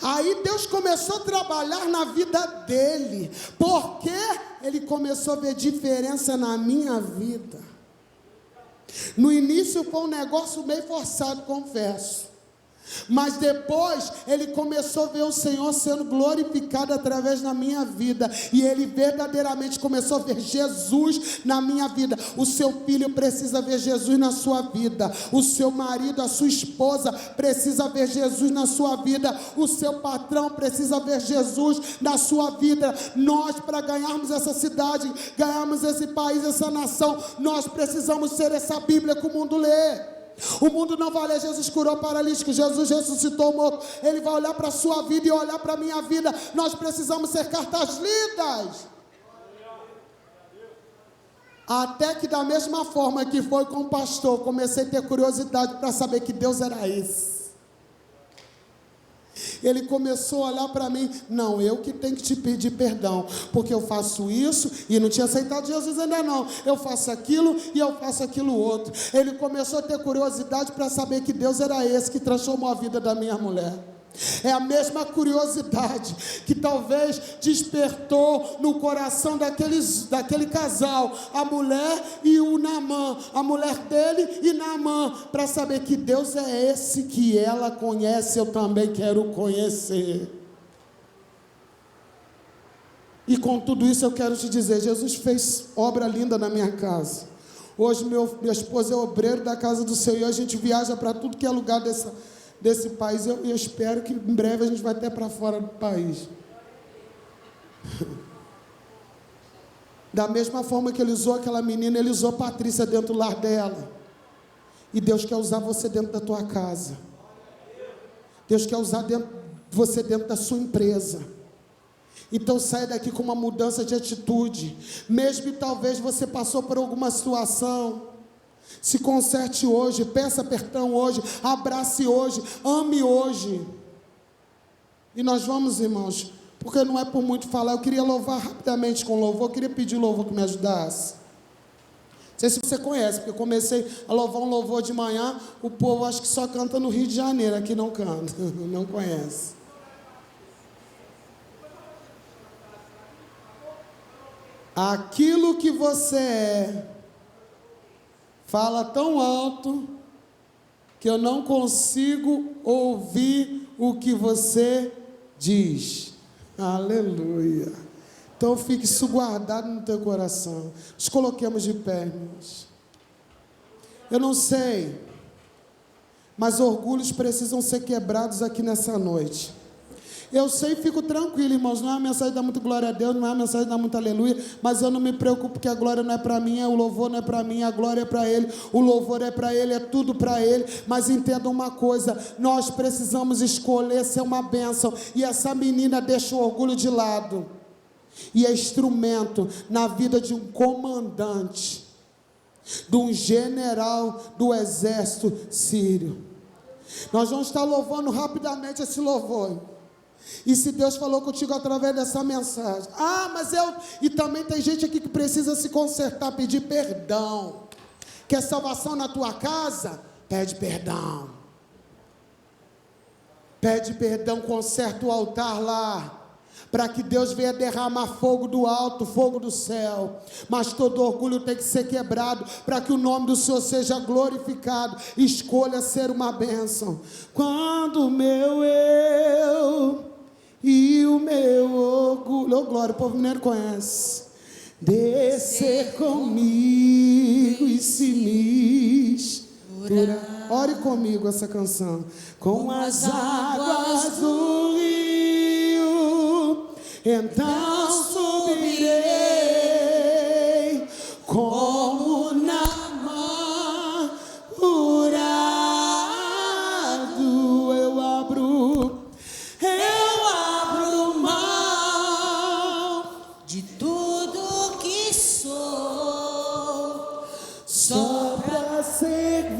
Aí Deus começou a trabalhar na vida dele, porque ele começou a ver diferença na minha vida. No início foi um negócio meio forçado, confesso. Mas depois ele começou a ver o Senhor sendo glorificado através da minha vida, e ele verdadeiramente começou a ver Jesus na minha vida. O seu filho precisa ver Jesus na sua vida, o seu marido, a sua esposa precisa ver Jesus na sua vida, o seu patrão precisa ver Jesus na sua vida. Nós, para ganharmos essa cidade, ganharmos esse país, essa nação, nós precisamos ser essa Bíblia que o mundo lê. O mundo não vai ler Jesus curou paralítico, Jesus ressuscitou morto. Ele vai olhar para a sua vida e olhar para a minha vida. Nós precisamos ser cartas lidas. Até que da mesma forma que foi com o pastor, comecei a ter curiosidade para saber que Deus era esse. Ele começou a olhar para mim: não, eu que tenho que te pedir perdão, porque eu faço isso e não tinha aceitado Jesus ainda não, eu faço aquilo e eu faço aquilo outro. Ele começou a ter curiosidade para saber que Deus era esse que transformou a vida da minha mulher. É a mesma curiosidade que talvez despertou no coração daquele casal, a mulher e o Naamã, a mulher dele e Naamã, para saber que Deus é esse que ela conhece, eu também quero conhecer. E com tudo isso eu quero te dizer: Jesus fez obra linda na minha casa. Hoje minha esposa é obreiro da casa do Senhor, e a gente viaja para tudo que é lugar desse país. Eu espero que em breve a gente vai até para fora do país. Da mesma forma que Ele usou aquela menina, Ele usou Patrícia dentro do lar dela. E Deus quer usar você dentro da tua casa. Deus quer usar você dentro da sua empresa. Então saia daqui com uma mudança de atitude. Mesmo que talvez você passou por alguma situação, se conserte hoje, peça perdão hoje, abrace hoje, ame hoje. E nós vamos, irmãos, porque não é por muito falar, eu queria louvar rapidamente com louvor, eu queria pedir louvor que me ajudasse. Não sei se você conhece, porque eu comecei a louvar um louvor de manhã, o povo acho que só canta no Rio de Janeiro, aqui não canta, não conhece. Aquilo que você é, fala tão alto, que eu não consigo ouvir o que você diz. Aleluia. Então fique isso guardado no teu coração. Nos coloquemos de pé, irmãos. Eu não sei, mas orgulhos precisam ser quebrados aqui nessa noite. Eu sei e fico tranquilo, irmãos, não é uma mensagem da muito glória a Deus, não é uma mensagem da muito aleluia, mas eu não me preocupo porque a glória não é para mim, o louvor não é para mim, a glória é para Ele, o louvor é para Ele, é tudo para Ele. Mas entenda uma coisa, nós precisamos escolher ser uma bênção, e essa menina deixa o orgulho de lado, e é instrumento na vida de um comandante, de um general do exército sírio. Nós vamos estar louvando rapidamente esse louvor. E se Deus falou contigo através dessa mensagem, e também tem gente aqui que precisa se consertar, pedir perdão. Quer salvação na tua casa? Pede perdão. Pede perdão, conserta o altar lá, para que Deus venha derramar fogo do alto, fogo do céu. Mas todo orgulho tem que ser quebrado, para que o nome do Senhor seja glorificado. Escolha ser uma bênção. Quando o meu eu e o meu orgulho, oh glória, o povo mineiro conhece, descer comigo e se misturar. Ore comigo essa canção. Com as águas do rio, então subirei, como Naamã curado, eu abro mão de tudo que sou, só para servir-te,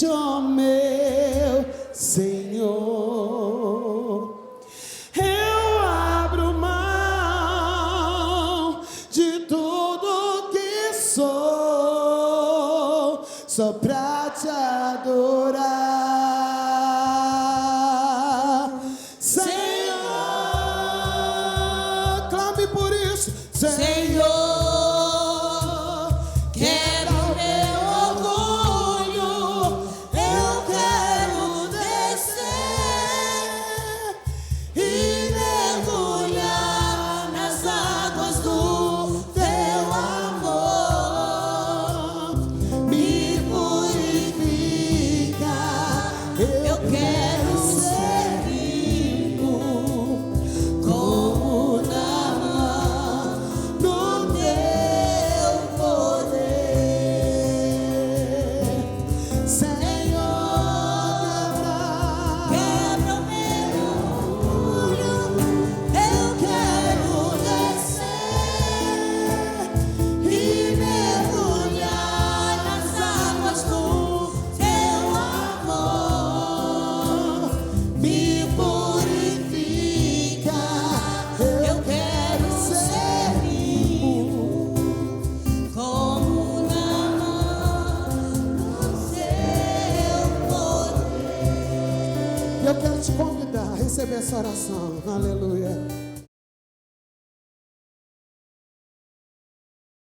ó meu Senhor. Eu abro mão de tudo que sou, só para te adorar, Senhor. Clame por isso, Senhor. quero meu orgulho, eu quero descer e mergulhar nas águas do teu amor. Me purifica, eu quero ser limpo, como Naamã, no teu poder. Senhor, Quebra o meu orgulho, eu quero descer e mergulhar nas águas do teu amor. Me purifica, eu quero ser limpo, como Naamã, no teu poder. eu quero te convidar a receber essa oração. Aleluia.